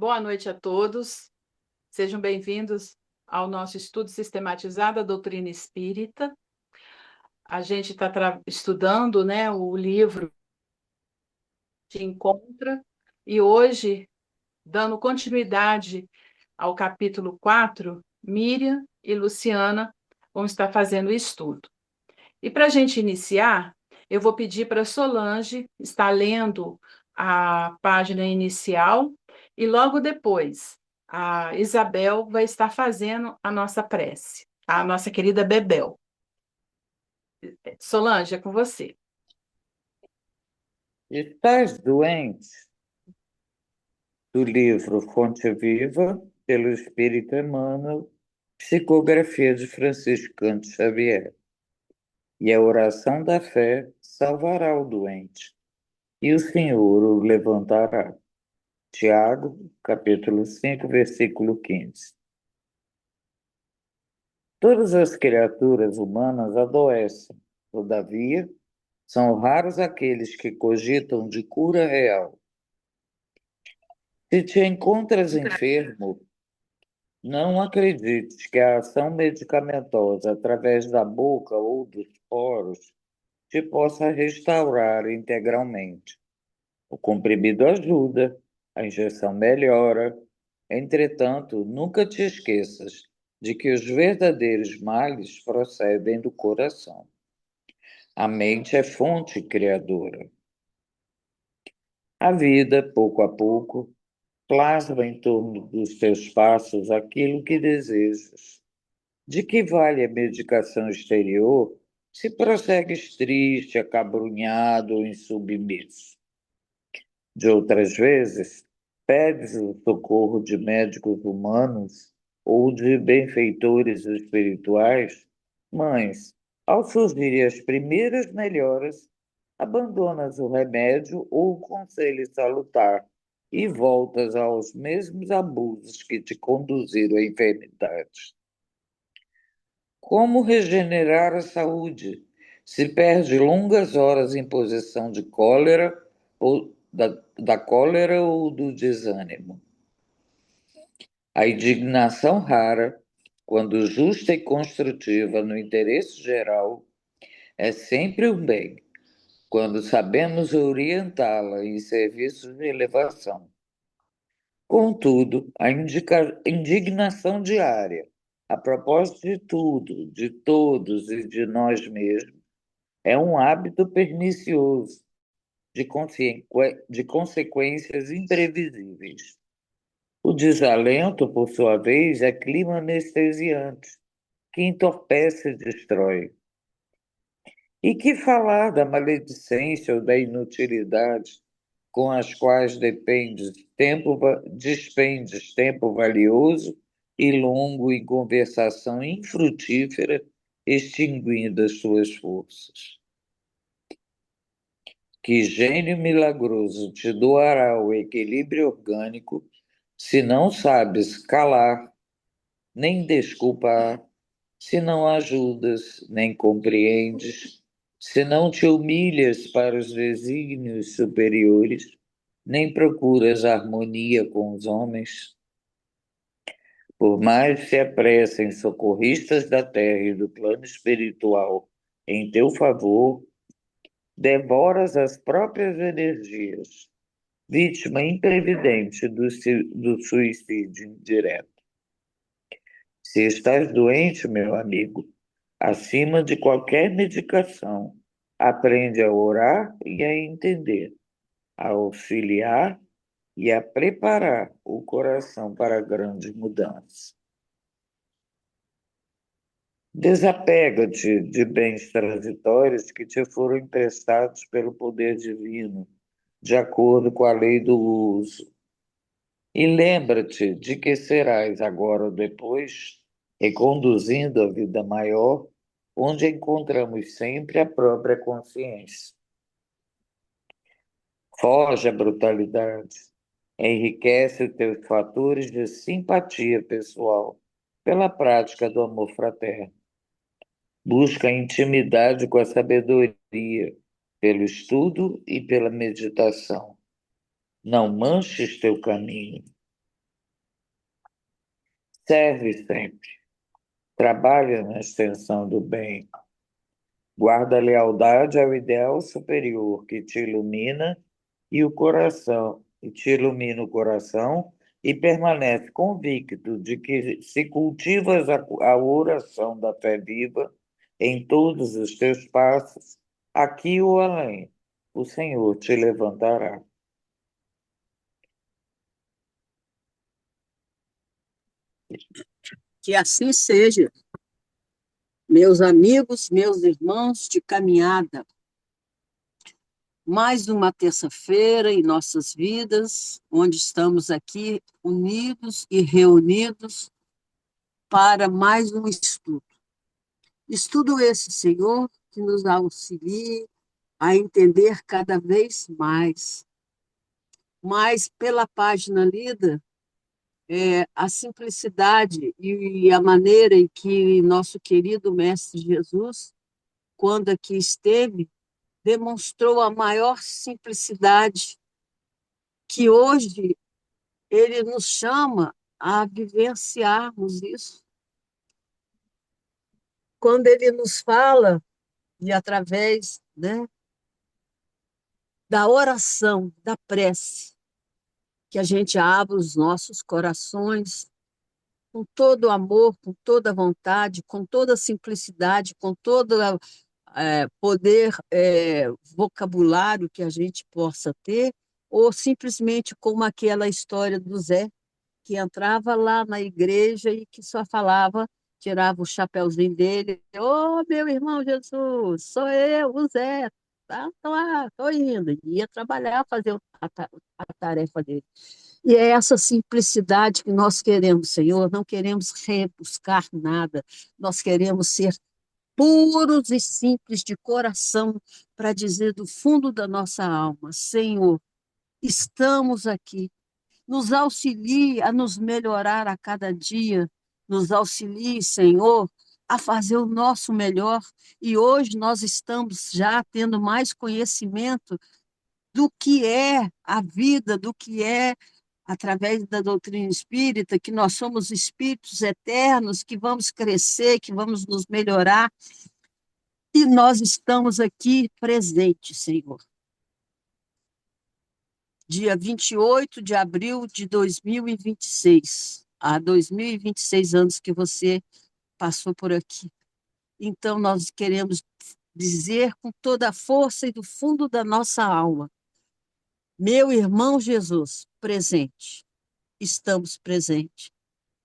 Boa noite a todos. Sejam bem-vindos ao nosso estudo sistematizado da doutrina espírita. A gente está estudando, né, o livro Te Encontra, e hoje, dando continuidade ao capítulo 4, Miriam e Luciana vão estar fazendo o estudo. E para a gente iniciar, eu vou pedir para Solange estar lendo a página inicial e logo depois a Isabel vai estar fazendo a nossa prece, a nossa querida Bebel. Solange, é com você. Estás doente? Do livro Fonte Viva, pelo Espírito Emmanuel, psicografia de Francisco Canto Xavier. E a oração da fé salvará o doente, e o Senhor o levantará. Tiago, capítulo 5, versículo 15. Todas as criaturas humanas adoecem, todavia, são raros aqueles que cogitam de cura real. Se te encontras enfermo, não acredites que a ação medicamentosa através da boca ou dos poros te possa restaurar integralmente. O comprimido ajuda, a injeção melhora. Entretanto, nunca te esqueças de que os verdadeiros males procedem do coração. A mente é fonte criadora. A vida, pouco a pouco, plasma em torno dos teus passos aquilo que desejas. De que vale a medicação exterior se prossegues triste, acabrunhado ou insubmisso? De outras vezes, pedes o socorro de médicos humanos ou de benfeitores espirituais, mas, ao surgirem as primeiras melhoras, abandonas o remédio ou o conselho salutar e voltas aos mesmos abusos que te conduziram à enfermidade. Como regenerar a saúde se perde longas horas em posição de cólera ou da cólera ou do desânimo? A indignação rara, quando justa e construtiva no interesse geral, é sempre um bem, quando sabemos orientá-la em serviços de elevação. Contudo, a indignação diária, a propósito de tudo, de todos e de nós mesmos, é um hábito pernicioso, de consequências imprevisíveis. O desalento, por sua vez, é clima anestesiante, que entorpece e destrói. E que falar da maledicência ou da inutilidade com as quais despendes tempo valioso e longo em conversação infrutífera, extinguindo as suas forças? Que gênio milagroso te doará o equilíbrio orgânico se não sabes calar, nem desculpar, se não ajudas, nem compreendes, se não te humilhas para os desígnios superiores, nem procuras harmonia com os homens? Por mais se apressem socorristas da terra e do plano espiritual em teu favor, devoras as próprias energias, vítima imprevidente do suicídio indireto. Se estás doente, meu amigo, acima de qualquer medicação, aprende a orar e a entender, a auxiliar e a preparar o coração para grandes mudanças. Desapega-te de bens transitórios que te foram emprestados pelo poder divino, de acordo com a lei do uso. E lembra-te de que serás agora ou depois, reconduzindo a vida maior, onde encontramos sempre a própria consciência. Foge à brutalidade, enriquece os teus fatores de simpatia pessoal pela prática do amor fraterno. Busca a intimidade com a sabedoria, pelo estudo e pela meditação. Não manches teu caminho. Serve sempre. Trabalha na extensão do bem. Guarda a lealdade ao ideal superior que te ilumina e o coração, e te ilumina o coração e permanece convicto de que se cultivas a oração da fé viva em todos os teus passos, aqui ou além, o Senhor te levantará. Que assim seja, meus amigos, meus irmãos de caminhada. Mais uma terça-feira em nossas vidas, onde estamos aqui unidos e reunidos para mais um estudo. Estudo esse, Senhor, que nos auxilie a entender cada vez mais. Mas, pela página lida, a simplicidade e a maneira em que nosso querido Mestre Jesus, quando aqui esteve, demonstrou a maior simplicidade que hoje ele nos chama a vivenciarmos isso. Quando ele nos fala, e através, né, da oração, da prece, que a gente abra os nossos corações com todo o amor, com toda a vontade, com toda a simplicidade, com todo poder vocabulário que a gente possa ter, ou simplesmente como aquela história do Zé, que entrava lá na igreja e que só falava, tirava o chapéuzinho dele, ô meu irmão Jesus, sou eu, o Zé, tá, tô lá, tô indo, e ia trabalhar, fazer a tarefa dele. E é essa simplicidade que nós queremos, Senhor, não queremos rebuscar nada, nós queremos ser puros e simples de coração para dizer do fundo da nossa alma, Senhor, estamos aqui, nos auxilie a nos melhorar a cada dia, nos auxilie, Senhor, a fazer o nosso melhor. E hoje nós estamos já tendo mais conhecimento do que é a vida, do que é, através da doutrina espírita, que nós somos espíritos eternos, que vamos crescer, que vamos nos melhorar. E nós estamos aqui presentes, Senhor. Dia 28 de abril de 2026. Há 2026 anos que você passou por aqui. Então, nós queremos dizer com toda a força e do fundo da nossa alma, meu irmão Jesus, presente, estamos presentes.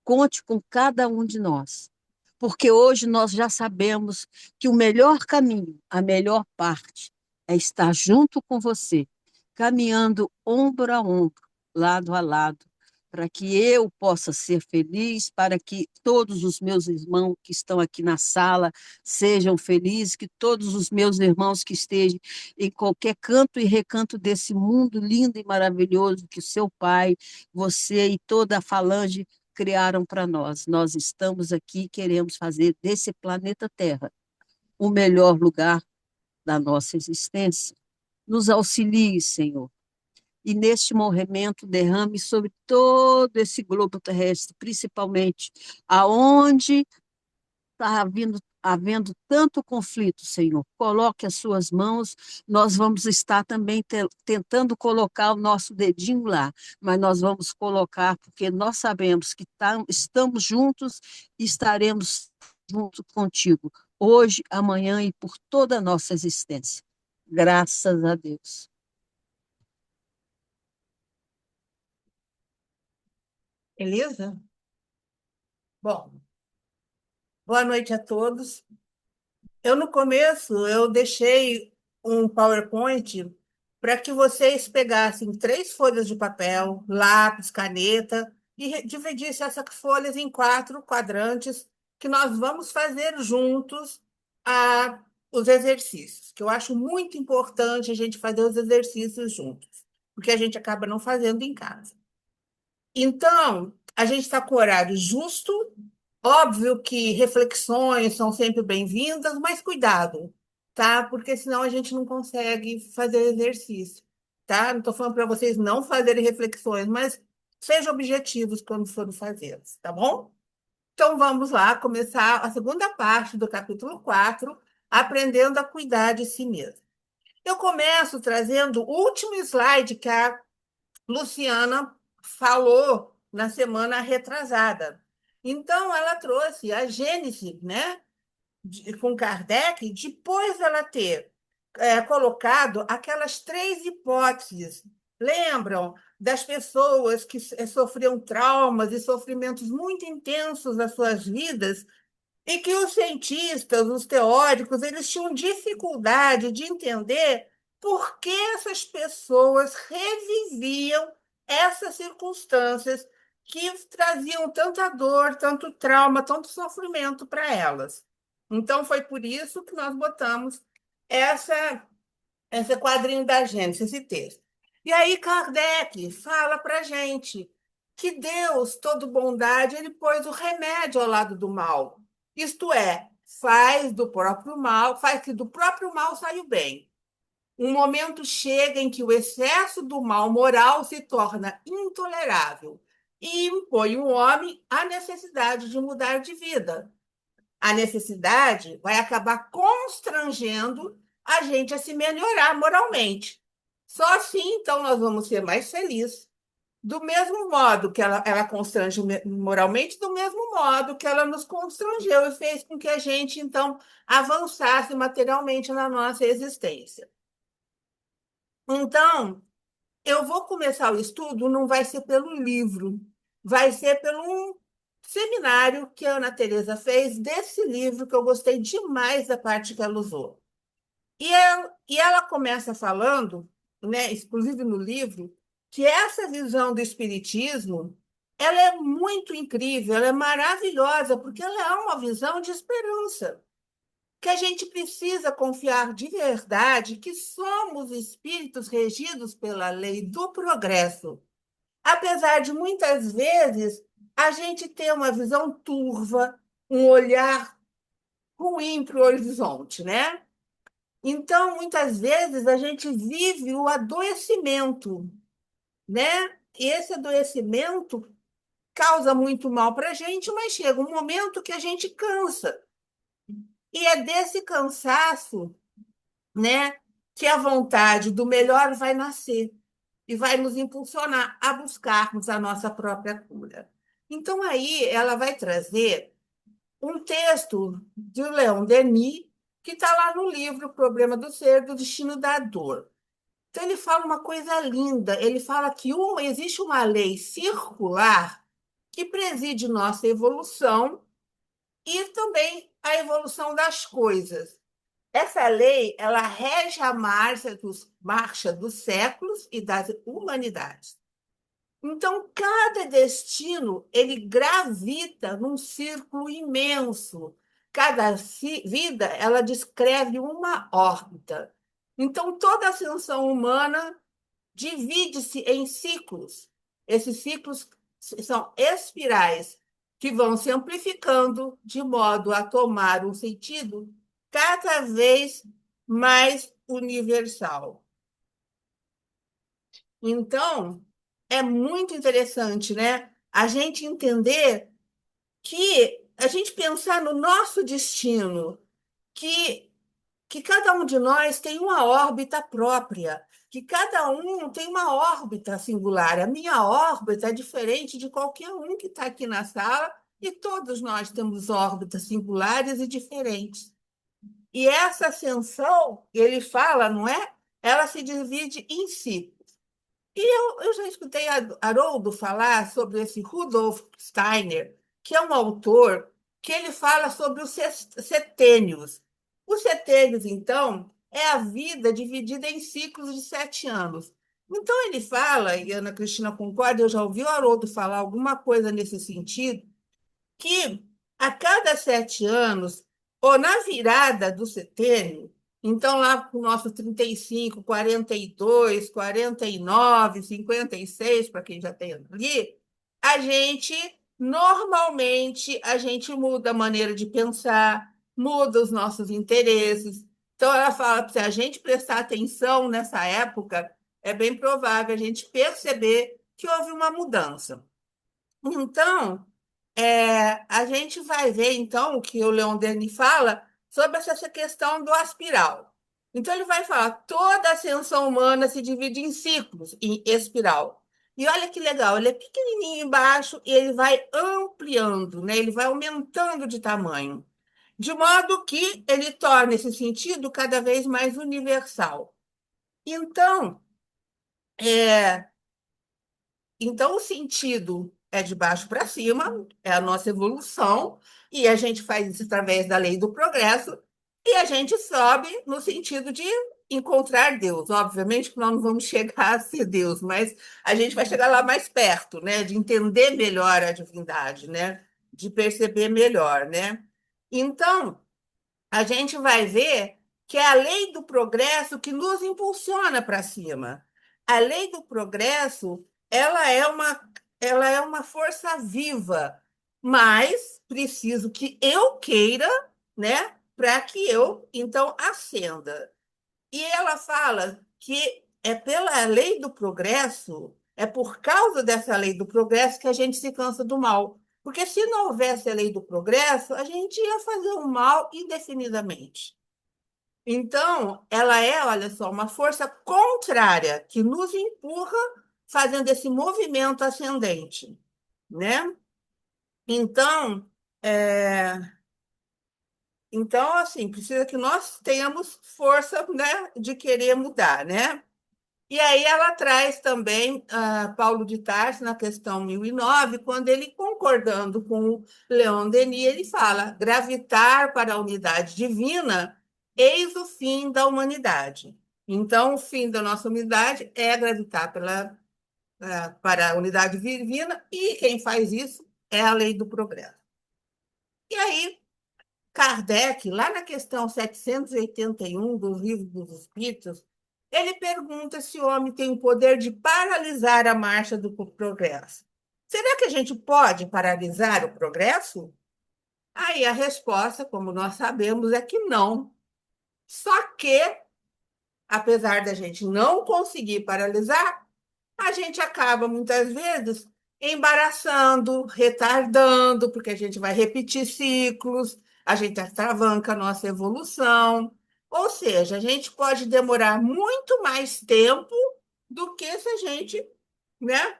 Conte com cada um de nós, porque hoje nós já sabemos que o melhor caminho, a melhor parte, é estar junto com você, caminhando ombro a ombro, lado a lado, para que eu possa ser feliz, para que todos os meus irmãos que estão aqui na sala sejam felizes, que todos os meus irmãos que estejam em qualquer canto e recanto desse mundo lindo e maravilhoso que o seu pai, você e toda a falange criaram para nós. Nós estamos aqui, queremos fazer desse planeta Terra o melhor lugar da nossa existência. Nos auxilie, Senhor. E neste movimento derrame sobre todo esse globo terrestre, principalmente aonde está havendo tanto conflito, Senhor. Coloque as suas mãos, nós vamos estar também tentando colocar o nosso dedinho lá, mas nós vamos colocar porque nós sabemos que estamos juntos e estaremos junto contigo, hoje, amanhã e por toda a nossa existência. Graças a Deus. Beleza? Bom, boa noite a todos. No começo, eu deixei um PowerPoint para que vocês pegassem 3 folhas de papel, lápis, caneta, e dividissem essas folhas em 4 quadrantes, que nós vamos fazer juntos os exercícios, que eu acho muito importante a gente fazer os exercícios juntos, porque a gente acaba não fazendo em casa. Então, a gente está com o horário justo. Óbvio que reflexões são sempre bem-vindas, mas cuidado, tá? Porque senão a gente não consegue fazer exercício, tá? Não estou falando para vocês não fazerem reflexões, mas sejam objetivos quando forem fazê-las, tá bom? Então, vamos lá começar a segunda parte do capítulo 4, aprendendo a cuidar de si mesmo. Eu começo trazendo o último slide que a Luciana falou na semana retrasada. Então, ela trouxe a Gênese, né, com Kardec, depois dela ter colocado aquelas três hipóteses. Lembram das pessoas que sofriam traumas e sofrimentos muito intensos nas suas vidas e que os cientistas, os teóricos, eles tinham dificuldade de entender por que essas pessoas reviviam essas circunstâncias que traziam tanta dor, tanto trauma, tanto sofrimento para elas. Então, foi por isso que nós botamos esse quadrinho da Gênesis, esse texto. E aí, Kardec fala para a gente que Deus, todo bondade, ele pôs o remédio ao lado do mal. Isto é, faz que do próprio mal saia o bem. Um momento chega em que o excesso do mal moral se torna intolerável e impõe o homem a necessidade de mudar de vida. A necessidade vai acabar constrangendo a gente a se melhorar moralmente. Só assim, então, nós vamos ser mais felizes. Do mesmo modo que ela constrange moralmente, do mesmo modo que ela nos constrangeu e fez com que a gente, então, avançasse materialmente na nossa existência. Então, eu vou começar o estudo, não vai ser pelo livro, vai ser pelo um seminário que a Ana Teresa fez desse livro, que eu gostei demais da parte que ela usou. E ela começa falando, né, inclusive no livro, que essa visão do espiritismo, ela é muito incrível, ela é maravilhosa, porque ela é uma visão de esperança, que a gente precisa confiar de verdade que somos espíritos regidos pela lei do progresso. Apesar de muitas vezes a gente ter uma visão turva, um olhar ruim para o horizonte, né? Então, muitas vezes a gente vive o adoecimento, né? E esse adoecimento causa muito mal para a gente, mas chega um momento que a gente cansa. E é desse cansaço, né, que a vontade do melhor vai nascer e vai nos impulsionar a buscarmos a nossa própria cura. Então, aí ela vai trazer um texto de Leon Denis, que está lá no livro O Problema do Ser, do Destino da Dor. Então, ele fala uma coisa linda. Ele fala que existe uma lei circular que preside nossa evolução e também a evolução das coisas. Essa lei, ela rege a marcha dos séculos e das humanidades. Então, cada destino, ele gravita num círculo imenso. Cada vida, ela descreve uma órbita. Então, toda a ascensão humana divide-se em ciclos. Esses ciclos são espirais que vão se amplificando de modo a tomar um sentido cada vez mais universal. Então, é muito interessante, né? A gente entender que a gente pensar no nosso destino, que, que cada um de nós tem uma órbita própria, que cada um tem uma órbita singular. A minha órbita é diferente de qualquer um que está aqui na sala, e todos nós temos órbitas singulares e diferentes. E essa ascensão, ele fala, não é? Ela se divide em si. E eu já escutei Haroldo falar sobre esse Rudolf Steiner, que é um autor que ele fala sobre os setênios. Os setênios, então, é a vida dividida em ciclos de 7 anos. Então, ele fala, e a Ana Cristina concorda, eu já ouvi o Haroldo falar alguma coisa nesse sentido, que a cada 7 anos, ou na virada do setênio, então lá com o nosso 35, 42, 49, 56, para quem já tem ali, normalmente, a gente muda a maneira de pensar, muda os nossos interesses. Então, ela fala que se a gente prestar atenção nessa época, é bem provável a gente perceber que houve uma mudança. Então, a gente vai ver, então, o que o Leon Denis fala sobre essa questão do aspiral. Então, ele vai falar, toda ascensão humana se divide em ciclos, em espiral. E olha que legal, ele é pequenininho embaixo e ele vai ampliando, né? Ele vai aumentando de tamanho, de modo que ele torna esse sentido cada vez mais universal. Então, é, então, o sentido é de baixo para cima, é a nossa evolução, e a gente faz isso através da lei do progresso, e a gente sobe no sentido de encontrar Deus. Obviamente que nós não vamos chegar a ser Deus, mas a gente vai chegar lá mais perto, né? De entender melhor a divindade, né? De perceber melhor, né? Então, a gente vai ver que é a lei do progresso que nos impulsiona para cima. A lei do progresso, ela é uma força viva, mas preciso que eu queira, né, para que eu então ascenda. E ela fala que é pela lei do progresso, é por causa dessa lei do progresso que a gente se cansa do mal. Porque se não houvesse a lei do progresso, a gente ia fazer o mal indefinidamente. Então, ela é, olha só, uma força contrária que nos empurra fazendo esse movimento ascendente, né? Então, é, então assim, precisa que nós tenhamos força, né, de querer mudar, né? E aí ela traz também Paulo de Tarso na questão 1009, quando ele, concordando com o Leon Denis, ele fala: gravitar para a unidade divina, eis o fim da humanidade. Então, o fim da nossa unidade é gravitar para a unidade divina, e quem faz isso é a lei do progresso. E aí, Kardec, lá na questão 781 do Livro dos Espíritos, ele pergunta se o homem tem o poder de paralisar a marcha do progresso. Será que a gente pode paralisar o progresso? Aí a resposta, como nós sabemos, é que não. Só que, apesar da gente não conseguir paralisar, a gente acaba, muitas vezes, embaraçando, retardando, porque a gente vai repetir ciclos, a gente atravanca a nossa evolução. Ou seja, a gente pode demorar muito mais tempo do que se a gente, né,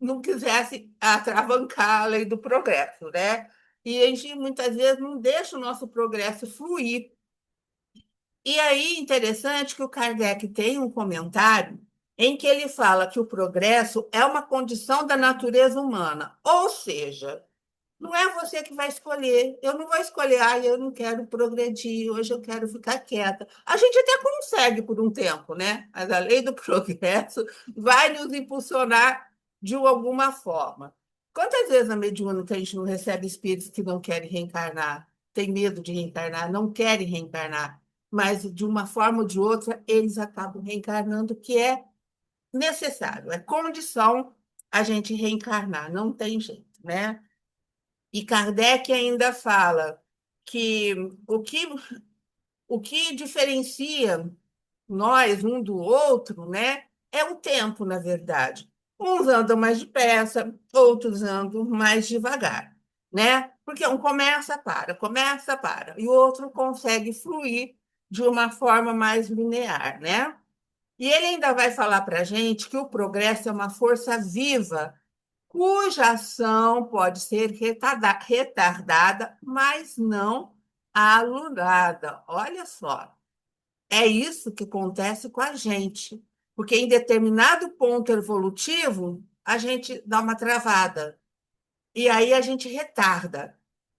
não quisesse atravancar a lei do progresso, né? E a gente muitas vezes não deixa o nosso progresso fluir. E aí, interessante que o Kardec tem um comentário em que ele fala que o progresso é uma condição da natureza humana, ou seja, não é você que vai escolher. Eu não vou escolher, eu não quero progredir, hoje eu quero ficar quieta. A gente até consegue por um tempo, né? Mas a lei do progresso vai nos impulsionar de alguma forma. Quantas vezes na mediúnica a gente não recebe espíritos que não querem reencarnar, tem medo de reencarnar, não querem reencarnar, mas de uma forma ou de outra eles acabam reencarnando, que é necessário, é condição a gente reencarnar, não tem jeito, né? E Kardec ainda fala que o que, o que diferencia nós um do outro, né, é o tempo, na verdade. Uns andam mais depressa, outros andam mais devagar, né? Porque um começa, para, e o outro consegue fluir de uma forma mais linear, né? E ele ainda vai falar para a gente que o progresso é uma força viva cuja ação pode ser retardada, mas não anulada. Olha só, é isso que acontece com a gente, porque em determinado ponto evolutivo, a gente dá uma travada, e aí a gente retarda,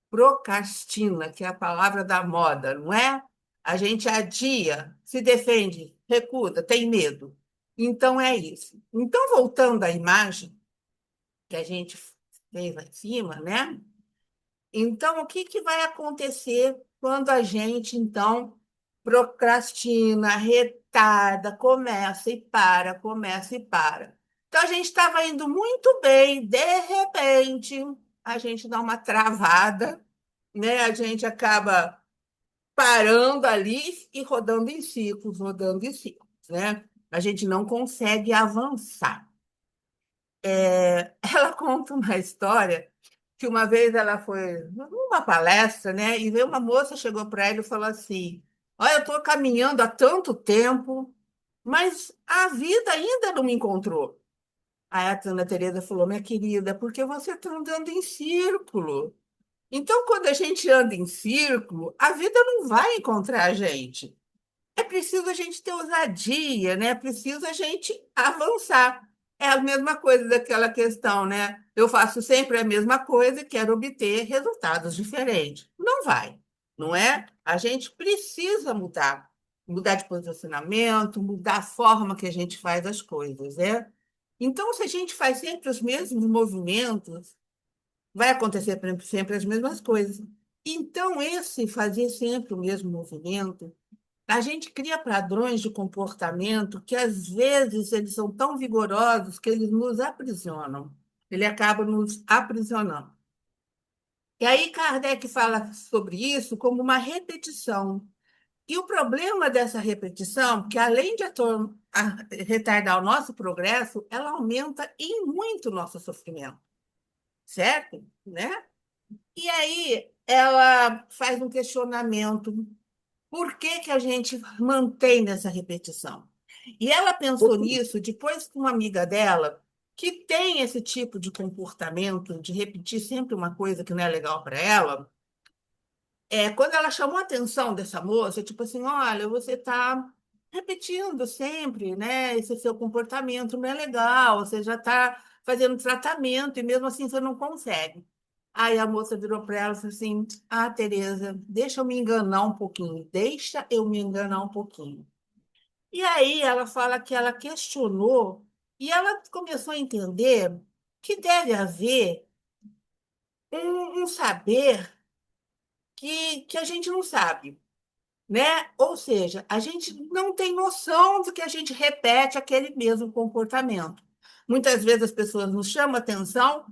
procrastina, que é a palavra da moda, não é? A gente adia, se defende, recusa, tem medo. Então é isso. Então, voltando à imagem que a gente fez lá em cima, né? Então, o que vai acontecer quando a gente, então, procrastina, retarda, começa e para? Então, a gente estava indo muito bem, de repente, a gente dá uma travada, né? A gente acaba parando ali e rodando em ciclos, né? A gente não consegue avançar. Ela conta uma história que uma vez ela foi numa palestra, né? E veio uma moça, chegou para ela e falou assim: Olha, eu estou caminhando há tanto tempo, mas a vida ainda não me encontrou. Aí a Ana Teresa falou: Minha querida, porque você está andando em círculo. Então, quando a gente anda em círculo, a vida não vai encontrar a gente. É preciso a gente ter ousadia, né? É preciso a gente avançar. É a mesma coisa daquela questão, né? Eu faço sempre a mesma coisa e quero obter resultados diferentes. Não vai, não é? A gente precisa mudar, mudar de posicionamento, mudar a forma que a gente faz as coisas, né? Então, se a gente faz sempre os mesmos movimentos, vai acontecer sempre as mesmas coisas. Então, esse fazer sempre o mesmo movimento a gente cria padrões de comportamento que, às vezes, eles são tão vigorosos que eles nos aprisionam. Ele acaba nos aprisionando. E aí Kardec fala sobre isso como uma repetição. E o problema dessa repetição, que além de retardar o nosso progresso, ela aumenta em muito o nosso sofrimento, certo? Né? E aí ela faz um questionamento. Por que que a gente mantém nessa repetição? E ela pensou nisso depois que uma amiga dela, que tem esse tipo de comportamento, de repetir sempre uma coisa que não é legal para ela, quando ela chamou a atenção dessa moça, tipo assim, olha, você está repetindo sempre, né? Esse seu comportamento não é legal, você já está fazendo tratamento e mesmo assim você não consegue. Aí a moça virou para ela e falou assim: Ah, Tereza, deixa eu me enganar um pouquinho, deixa eu me enganar um pouquinho. E aí ela fala que ela questionou e ela começou a entender que deve haver um saber que a gente não sabe, né? Ou seja, a gente não tem noção de que a gente repete aquele mesmo comportamento. Muitas vezes as pessoas nos chamam a atenção,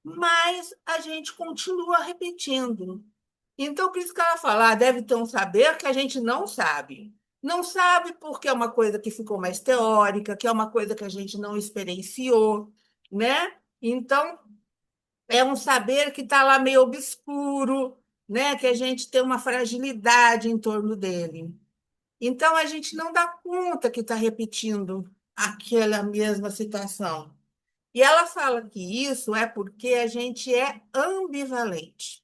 mas a gente continua repetindo. Então, por isso que ela fala, deve ter um saber que a gente não sabe. Não sabe porque é uma coisa que ficou mais teórica, que é uma coisa que a gente não experienciou, né? Então, é um saber que está lá meio obscuro, né? Que a gente tem uma fragilidade em torno dele. Então, a gente não dá conta que está repetindo aquela mesma situação. E ela fala que isso é porque a gente é ambivalente.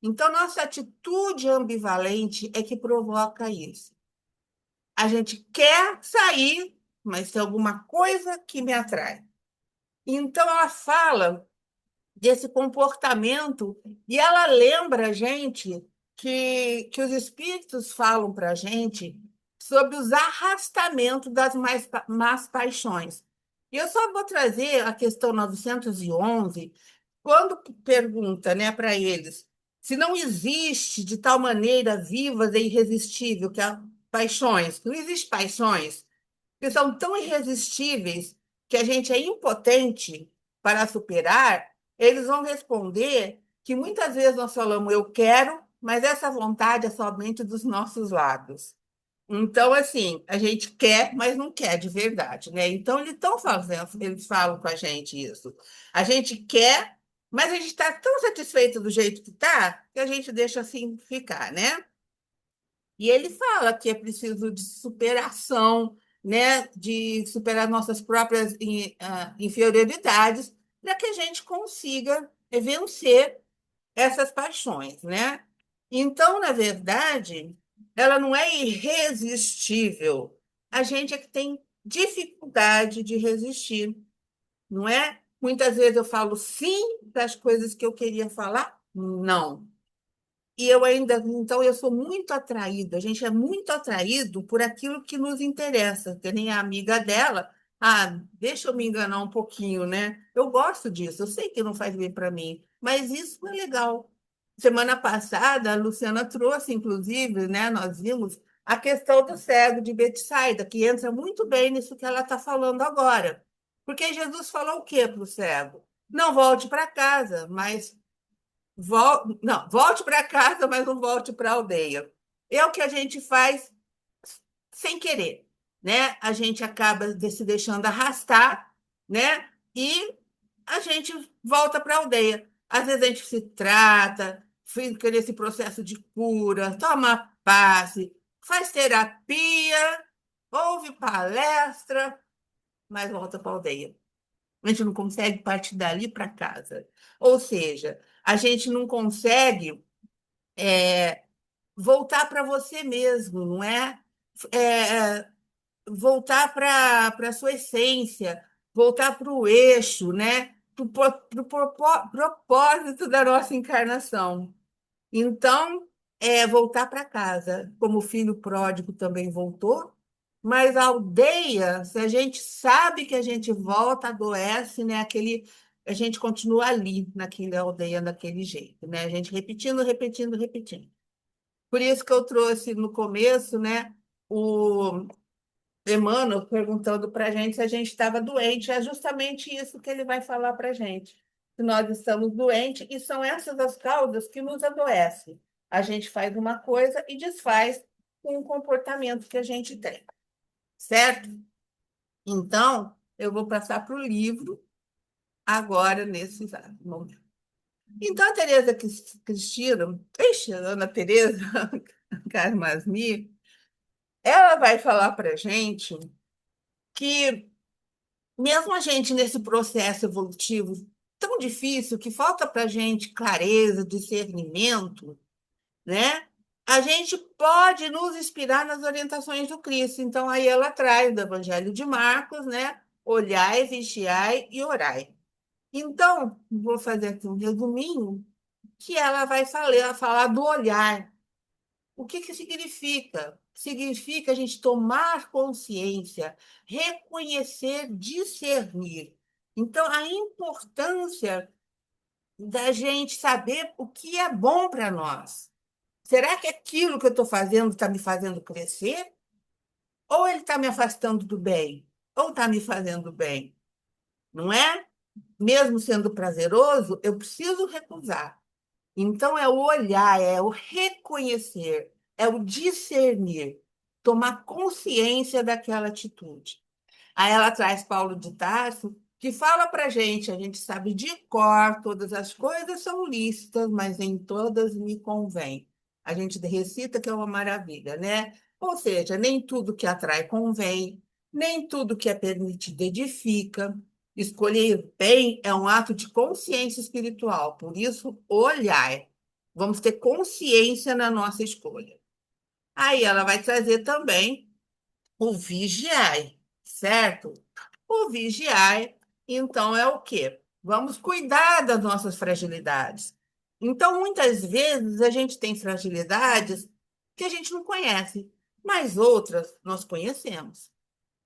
Então, nossa atitude ambivalente é que provoca isso. A gente quer sair, mas tem alguma coisa que me atrai. Então, ela fala desse comportamento e ela lembra a gente que os espíritos falam para a gente sobre os arrastamentos das más paixões. E eu só vou trazer a questão 911, quando pergunta, né, para eles se não existe de tal maneira vivas e irresistível que há paixões, não existe paixões que são tão irresistíveis que a gente é impotente para superar, eles vão responder que muitas vezes nós falamos eu quero, mas essa vontade é somente dos nossos lados. Então, assim, a gente quer, mas não quer de verdade, né? Então, eles falam com a gente isso. A gente quer, mas a gente está tão satisfeito do jeito que está, que a gente deixa assim ficar, né? E ele fala que é preciso de superação, né? De superar nossas próprias inferioridades, para que a gente consiga vencer essas paixões, né? Então, na verdade, ela não é irresistível. A gente é que tem dificuldade de resistir, não é? Muitas vezes eu falo sim das coisas que eu queria falar, não. E eu ainda, então, eu sou muito atraída, a gente é muito atraído por aquilo que nos interessa, que nem a amiga dela, deixa eu me enganar um pouquinho, né? Eu gosto disso, eu sei que não faz bem para mim, mas isso é legal. Semana passada, a Luciana trouxe, inclusive, né, nós vimos a questão do cego de Betsaida, que entra muito bem nisso que ela está falando agora. Porque Jesus falou o quê para o cego? Não volte para casa, mas não, volte para casa, mas não volte para a aldeia. É o que a gente faz sem querer, né? A gente acaba se deixando arrastar, né? E a gente volta para a aldeia. Às vezes a gente se trata, fica nesse processo de cura, toma passe, faz terapia, ouve palestra, mas volta para a aldeia. A gente não consegue partir dali para casa. Ou seja, a gente não consegue voltar para você mesmo, não é? É, voltar para a sua essência, voltar para o eixo, né? Para o propósito da nossa encarnação. Então, voltar para casa, como o filho pródigo também voltou, mas a aldeia, se a gente sabe que a gente volta, adoece, né? A gente continua ali, naquela aldeia, daquele jeito, né? A gente repetindo, repetindo, repetindo. Por isso que eu trouxe no começo, né? O Emmanuel perguntando para a gente se a gente estava doente. É justamente isso que ele vai falar para a gente. Que nós estamos doentes e são essas as causas que nos adoecem. A gente faz uma coisa e desfaz com o comportamento que a gente tem. Certo? Então, eu vou passar para o livro agora, nesse exato momento. Então, a Tereza Cristina, ixi, a Ana Tereza Carmasmi, ela vai falar para a gente que mesmo a gente nesse processo evolutivo tão difícil, que falta para a gente clareza, discernimento, né? A gente pode nos inspirar nas orientações do Cristo. Então, aí ela traz do Evangelho de Marcos, né? Olhai, vigiai e orai. Então, vou fazer aqui um resuminho, que ela vai falar do olhar. O que que significa? Significa a gente tomar consciência, reconhecer, discernir. Então, a importância da gente saber o que é bom para nós. Será que aquilo que eu estou fazendo está me fazendo crescer? Ou ele está me afastando do bem? Ou está me fazendo bem? Não é? Mesmo sendo prazeroso, eu preciso recusar. Então, é o olhar, é o reconhecer, é o discernir, tomar consciência daquela atitude. Aí ela traz Paulo de Tarso, que fala para a gente sabe de cor, todas as coisas são lícitas, mas em todas me convém. A gente recita que é uma maravilha, né? Ou seja, nem tudo que atrai convém, nem tudo que é permitido edifica. Escolher bem é um ato de consciência espiritual, por isso, olhar. Vamos ter consciência na nossa escolha. Aí ela vai trazer também o vigiar, certo? O vigiar, então, é o quê? Vamos cuidar das nossas fragilidades. Então, muitas vezes, a gente tem fragilidades que a gente não conhece, mas outras nós conhecemos,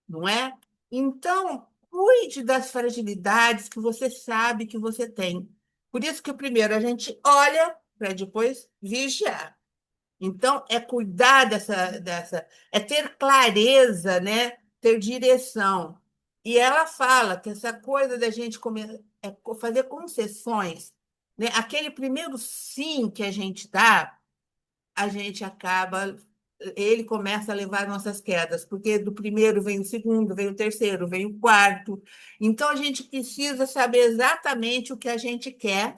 não é? Então, cuide das fragilidades que você sabe que você tem. Por isso que primeiro a gente olha para depois vigiar. Então, é cuidar é ter clareza, né? Ter direção. E ela fala que essa coisa da gente fazer concessões, né? Aquele primeiro sim que a gente dá, a gente acaba, ele começa a levar nossas quedas, porque do primeiro vem o segundo, vem o terceiro, vem o quarto. Então, a gente precisa saber exatamente o que a gente quer,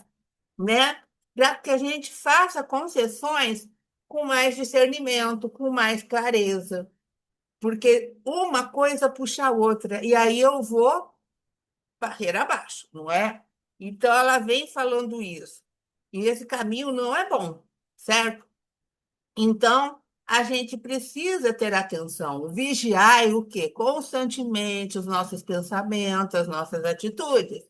né? Para que a gente faça concessões com mais discernimento, com mais clareza, porque uma coisa puxa a outra, e aí eu vou barreira abaixo, não é? Então ela vem falando isso. E esse caminho não é bom, certo? Então a gente precisa ter atenção, vigiar o quê? Constantemente os nossos pensamentos, as nossas atitudes.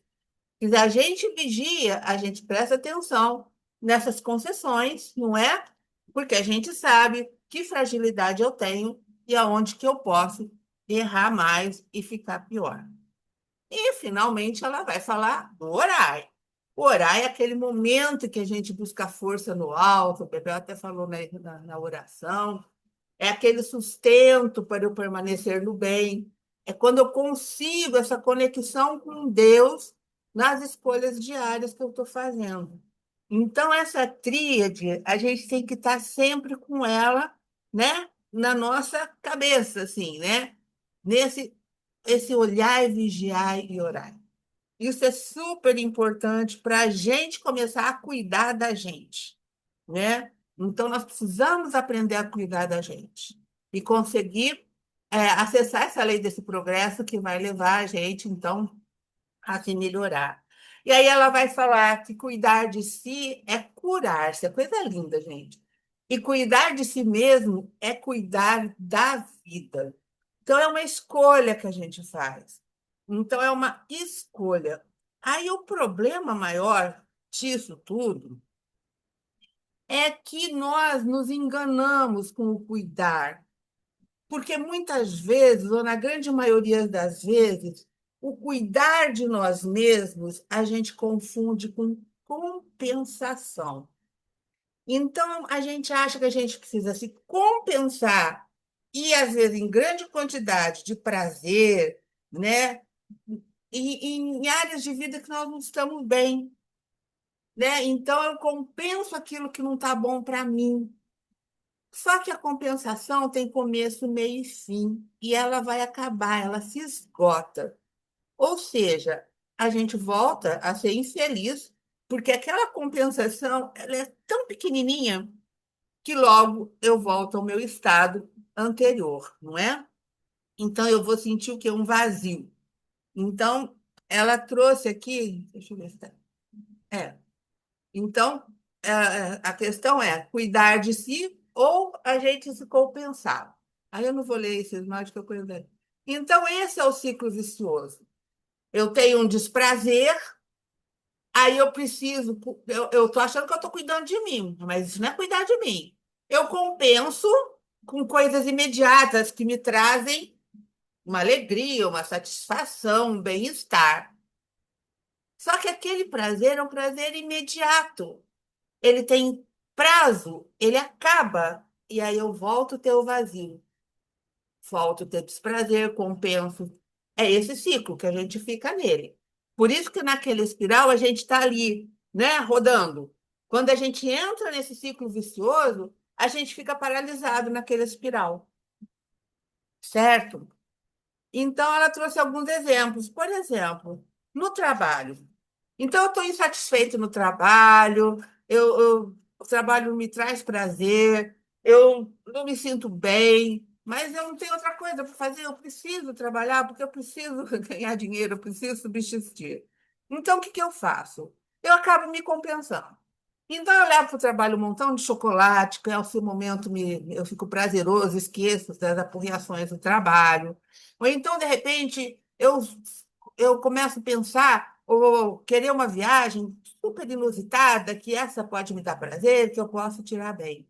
Se a gente vigia, a gente presta atenção nessas concessões, não é? Porque a gente sabe que fragilidade eu tenho e aonde que eu posso errar mais e ficar pior. E, finalmente, ela vai falar do orar. O orar é aquele momento que a gente busca força no alto, o Bebel até falou na oração, é aquele sustento para eu permanecer no bem. É quando eu consigo essa conexão com Deus nas escolhas diárias que eu estou fazendo. Então, essa tríade, a gente tem que estar sempre com ela, né, na nossa cabeça, assim, né? Esse olhar, vigiar e orar. Isso é super importante para a gente começar a cuidar da gente, né? Então, nós precisamos aprender a cuidar da gente e conseguir acessar essa lei desse progresso que vai levar a gente, então, a se melhorar. E aí ela vai falar que cuidar de si é curar-se, é coisa linda, gente. E cuidar de si mesmo é cuidar da vida. Então, é uma escolha que a gente faz. Então, é uma escolha. Aí, o problema maior disso tudo é que nós nos enganamos com o cuidar, porque muitas vezes, ou na grande maioria das vezes, o cuidar de nós mesmos a gente confunde com compensação. Então, a gente acha que a gente precisa se compensar, e às vezes em grande quantidade de prazer, né? E em áreas de vida que nós não estamos bem, né? Então, eu compenso aquilo que não está bom para mim. Só que a compensação tem começo, meio e fim, e ela vai acabar, ela se esgota. Ou seja, a gente volta a ser infeliz, porque aquela compensação ela é tão pequenininha que logo eu volto ao meu estado anterior, não é? Então eu vou sentir o que? Um vazio. Então, ela trouxe aqui, deixa eu ver se tá. É. Então, a questão é cuidar de si ou a gente se compensar. Aí eu não vou ler esses mais que eu conheço. Então, esse é o ciclo vicioso. Eu tenho um desprazer, aí eu preciso. Eu estou achando que eu estou cuidando de mim, mas isso não é cuidar de mim. Eu compenso com coisas imediatas que me trazem uma alegria, uma satisfação, um bem-estar. Só que aquele prazer é um prazer imediato. Ele tem prazo, ele acaba, e aí eu volto a ter o vazio. Volto a ter desprazer, compenso. É esse ciclo que a gente fica nele. Por isso que naquele espiral a gente está ali, né, rodando. Quando a gente entra nesse ciclo vicioso, a gente fica paralisado naquele espiral, certo? Então, ela trouxe alguns exemplos. Por exemplo, no trabalho. Então, eu estou insatisfeito no trabalho, o trabalho me traz prazer, eu não me sinto bem, mas eu não tenho outra coisa para fazer, eu preciso trabalhar, porque eu preciso ganhar dinheiro, eu preciso subsistir. Então, o que que eu faço? Eu acabo me compensando. Então, eu levo para o trabalho um montão de chocolate, que é o seu momento, eu fico prazeroso, esqueço das apurreações do trabalho. Ou então, de repente, eu começo a pensar ou querer uma viagem super inusitada, que essa pode me dar prazer, que eu posso tirar bem.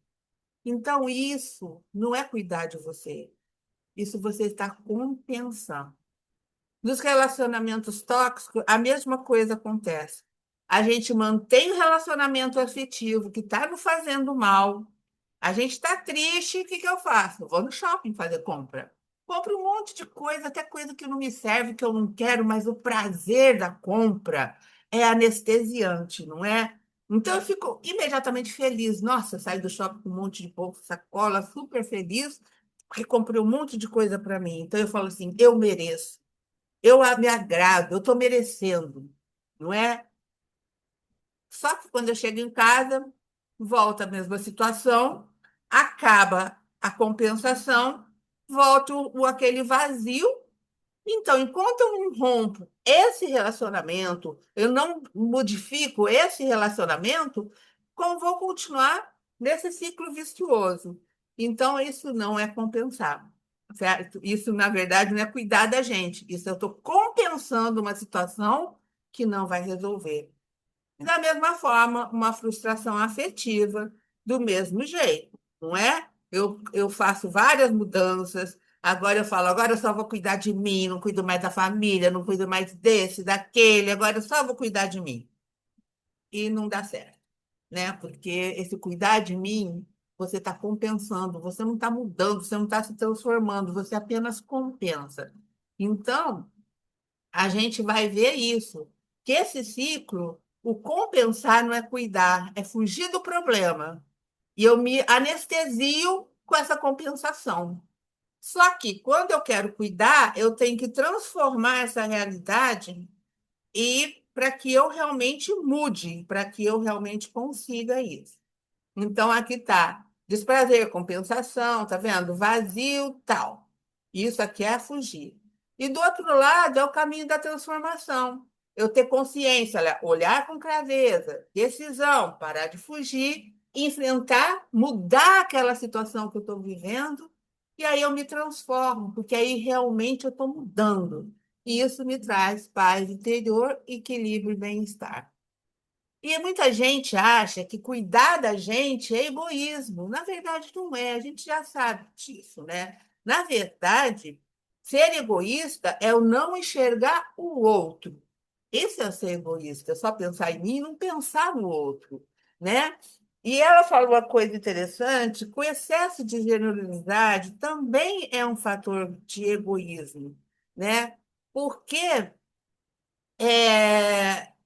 Então, isso não é cuidar de você. Isso você está compensando. Nos relacionamentos tóxicos, a mesma coisa acontece. A gente mantém o relacionamento afetivo que está nos fazendo mal. A gente está triste, o que que eu faço? Eu vou no shopping fazer compra. Compro um monte de coisa, até coisa que não me serve, que eu não quero, mas o prazer da compra é anestesiante, não é? Então eu fico imediatamente feliz. Nossa, saio do shopping com um monte de bolsa, sacola, super feliz, porque comprei um monte de coisa para mim. Então eu falo assim, eu mereço. Me agrado, eu estou merecendo, não é? Só que quando eu chego em casa, volta a mesma situação, acaba a compensação, volta aquele vazio. Então, enquanto eu não rompo esse relacionamento, eu não modifico esse relacionamento, como vou continuar nesse ciclo vicioso? Então, isso não é compensar, certo? Isso, na verdade, não é cuidar da gente. Isso eu estou compensando uma situação que não vai resolver. E da mesma forma, uma frustração afetiva, do mesmo jeito, não é? Eu faço várias mudanças, agora eu falo, agora eu só vou cuidar de mim, não cuido mais da família, não cuido mais desse, daquele, agora eu só vou cuidar de mim. E não dá certo, né? Porque esse cuidar de mim, você está compensando, você não está mudando, você não está se transformando, você apenas compensa. Então, a gente vai ver isso, que esse ciclo, o compensar não é cuidar, é fugir do problema. E eu me anestesio com essa compensação. Só que quando eu quero cuidar, eu tenho que transformar essa realidade e para que eu realmente mude, para que eu realmente consiga isso. Então, aqui está. Desprazer, compensação, tá vendo? Vazio, tal. Isso aqui é fugir. E do outro lado é o caminho da transformação. Eu ter consciência, olhar com clareza, decisão, parar de fugir, enfrentar, mudar aquela situação que eu estou vivendo, e aí eu me transformo, porque aí realmente eu estou mudando. E isso me traz paz interior, equilíbrio e bem-estar. E muita gente acha que cuidar da gente é egoísmo. Na verdade, não é. A gente já sabe disso, né? Na verdade, ser egoísta é o não enxergar o outro. Esse é ser egoísta, só pensar em mim e não pensar no outro, né? E ela falou uma coisa interessante, que o excesso de generosidade também é um fator de egoísmo, né? Porque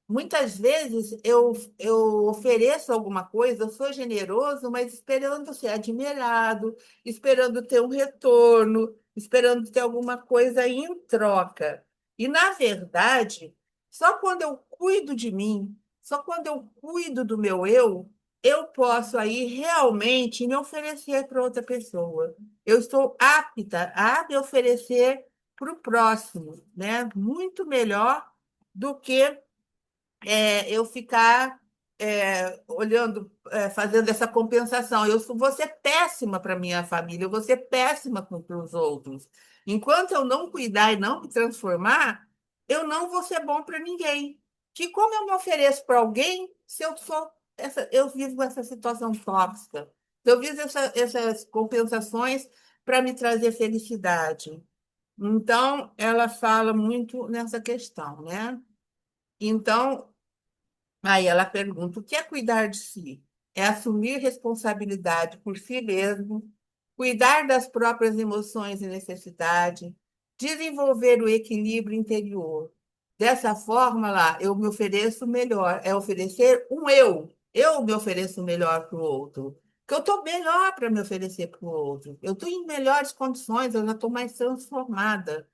muitas vezes eu ofereço alguma coisa, eu sou generoso, mas esperando ser admirado, esperando ter um retorno, esperando ter alguma coisa em troca. E, na verdade, só quando eu cuido de mim, só quando eu cuido do meu eu posso aí realmente me oferecer para outra pessoa. Eu estou apta a me oferecer para o próximo, né? Muito melhor do que eu ficar olhando, fazendo essa compensação. Vou ser péssima para minha família, eu vou ser péssima para os outros. Enquanto eu não cuidar e não me transformar, eu não vou ser bom para ninguém. Que como eu me ofereço para alguém se eu vivo essa situação tóxica? Eu vivo essas compensações para me trazer felicidade. Então, ela fala muito nessa questão, né? Então, aí ela pergunta: o que é cuidar de si? É assumir responsabilidade por si mesmo, cuidar das próprias emoções e necessidades, desenvolver o equilíbrio interior. Dessa forma, lá, eu me ofereço melhor, é oferecer um eu. Eu me ofereço melhor para o outro. Que eu estou melhor para me oferecer para o outro. Eu estou em melhores condições, eu já estou mais transformada.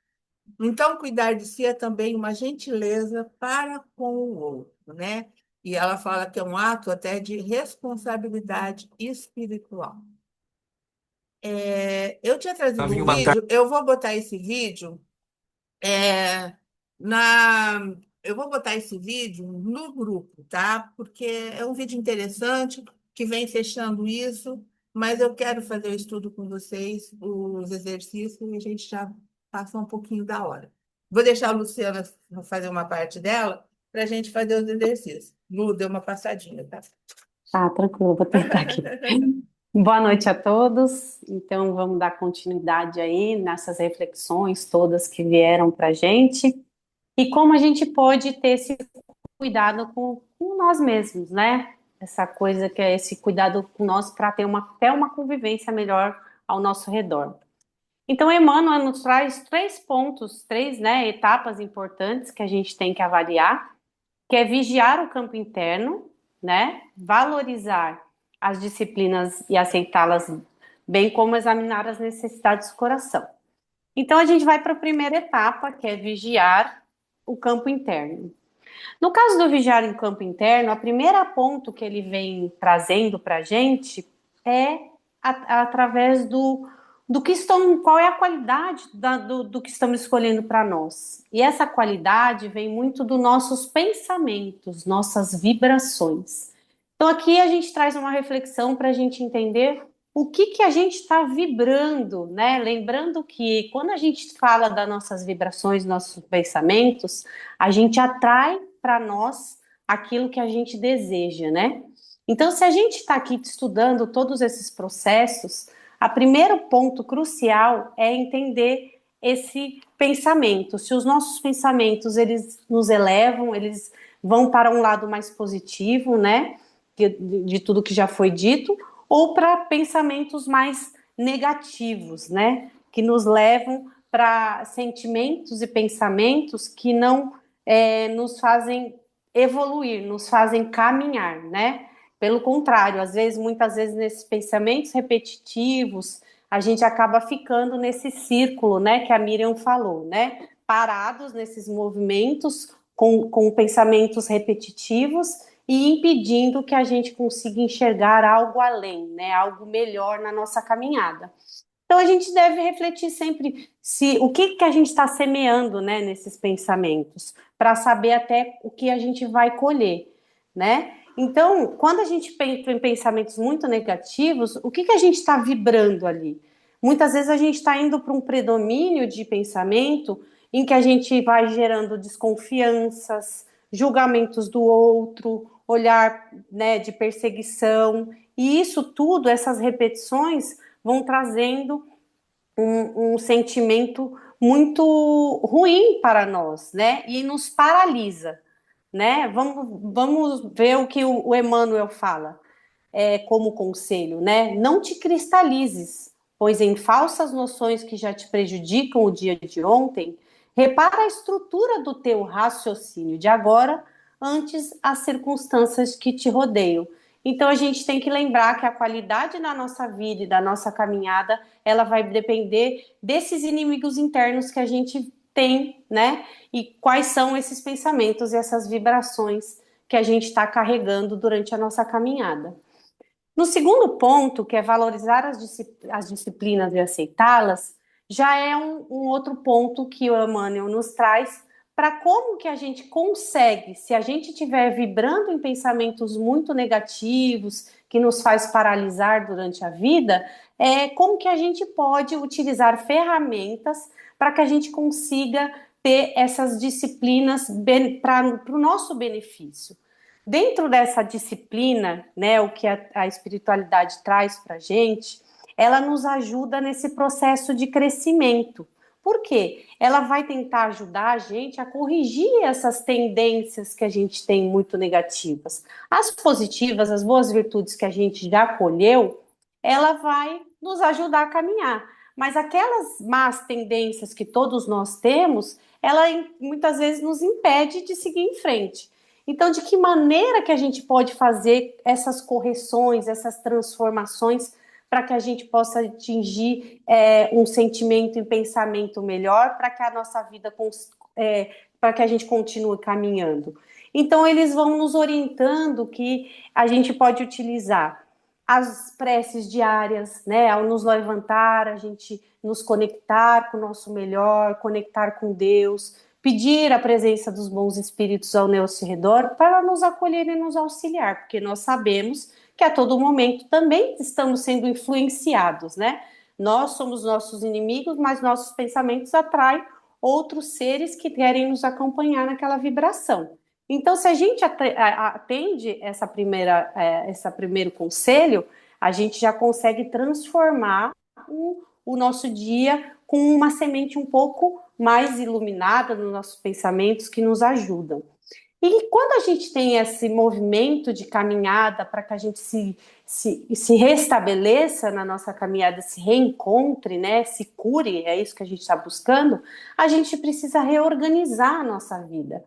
Então, cuidar de si é também uma gentileza para com o outro, né? E ela fala que é um ato até de responsabilidade espiritual. Eu tinha trazido um vídeo, eu vou botar esse vídeo é, na, eu vou botar esse vídeo no grupo, tá? Porque é um vídeo interessante que vem fechando isso, mas eu quero fazer o estudo com vocês, os exercícios, e a gente já passou um pouquinho da hora. Vou deixar a Luciana fazer uma parte dela para a gente fazer os exercícios. Lu, deu uma passadinha, tá? Tá, tranquilo, vou tentar aqui. Boa noite a todos. Então, vamos dar continuidade aí nessas reflexões todas que vieram para a gente e como a gente pode ter esse cuidado com nós mesmos, né? Essa coisa que é esse cuidado com nós para ter até uma convivência melhor ao nosso redor. Então, Emmanuel nos traz três pontos, três, né, etapas importantes que a gente tem que avaliar, que é vigiar o campo interno, né? Valorizar as disciplinas e aceitá-las, bem como examinar as necessidades do coração. Então, a gente vai para a primeira etapa, que é vigiar o campo interno. No caso do vigiar em campo interno, a primeira ponto que ele vem trazendo para a gente é através do que estão, qual é a qualidade do que estamos escolhendo para nós. E essa qualidade vem muito dos nossos pensamentos, nossas vibrações. Então aqui a gente traz uma reflexão para a gente entender o que a gente está vibrando, né? Lembrando que quando a gente fala das nossas vibrações, nossos pensamentos, a gente atrai para nós aquilo que a gente deseja, né? Então, se a gente está aqui estudando todos esses processos, o primeiro ponto crucial é entender esse pensamento. Se os nossos pensamentos, eles nos elevam, eles vão para um lado mais positivo, né? De tudo que já foi dito, ou para pensamentos mais negativos, né? Que nos levam para sentimentos e pensamentos que não nos fazem evoluir, nos fazem caminhar, né? Pelo contrário, muitas vezes, nesses pensamentos repetitivos, a gente acaba ficando nesse círculo, né, que a Miriam falou, né? Parados nesses movimentos com pensamentos repetitivos e impedindo que a gente consiga enxergar algo além, né? Algo melhor na nossa caminhada. Então a gente deve refletir sempre se o que a gente está semeando, né, nesses pensamentos, para saber até o que a gente vai colher, né? Então, quando a gente pensa em pensamentos muito negativos, o que a gente está vibrando ali? Muitas vezes a gente está indo para um predomínio de pensamento em que a gente vai gerando desconfianças, julgamentos do outro, olhar, né, de perseguição, e isso tudo, essas repetições, vão trazendo um sentimento muito ruim para nós, né? E nos paralisa, né? Vamos ver o que o Emmanuel fala como conselho, né? Não te cristalizes, pois em falsas noções que já te prejudicam o dia de ontem, repara a estrutura do teu raciocínio de agora, antes as circunstâncias que te rodeiam. Então a gente tem que lembrar que a qualidade da nossa vida e da nossa caminhada, ela vai depender desses inimigos internos que a gente tem, né? E quais são esses pensamentos e essas vibrações que a gente está carregando durante a nossa caminhada. No segundo ponto, que é valorizar as disciplinas e aceitá-las, já é um outro ponto que o Emmanuel nos traz para como que a gente consegue, se a gente estiver vibrando em pensamentos muito negativos, que nos faz paralisar durante a vida, como que a gente pode utilizar ferramentas para que a gente consiga ter essas disciplinas para o nosso benefício. Dentro dessa disciplina, né, o que a espiritualidade traz para a gente, ela nos ajuda nesse processo de crescimento. Por quê? Ela vai tentar ajudar a gente a corrigir essas tendências que a gente tem muito negativas. As positivas, as boas virtudes que a gente já colheu, ela vai nos ajudar a caminhar. Mas aquelas más tendências que todos nós temos, ela muitas vezes nos impede de seguir em frente. Então, de que maneira que a gente pode fazer essas correções, essas transformações, para que a gente possa atingir um sentimento e pensamento melhor, para que a nossa vida, para que a gente continue caminhando? Então, eles vão nos orientando que a gente pode utilizar as preces diárias, né? Ao nos levantar, a gente nos conectar com o nosso melhor, conectar com Deus, pedir a presença dos bons espíritos ao nosso redor para nos acolher e nos auxiliar, porque nós sabemos que a todo momento também estamos sendo influenciados, né? Nós somos nossos inimigos, mas nossos pensamentos atraem outros seres que querem nos acompanhar naquela vibração. Então, se a gente atende esse primeiro conselho, a gente já consegue transformar o nosso dia com uma semente um pouco mais iluminada nos nossos pensamentos que nos ajudam. E quando a gente tem esse movimento de caminhada para que a gente se restabeleça na nossa caminhada, se reencontre, né, se cure, é isso que a gente está buscando, a gente precisa reorganizar a nossa vida.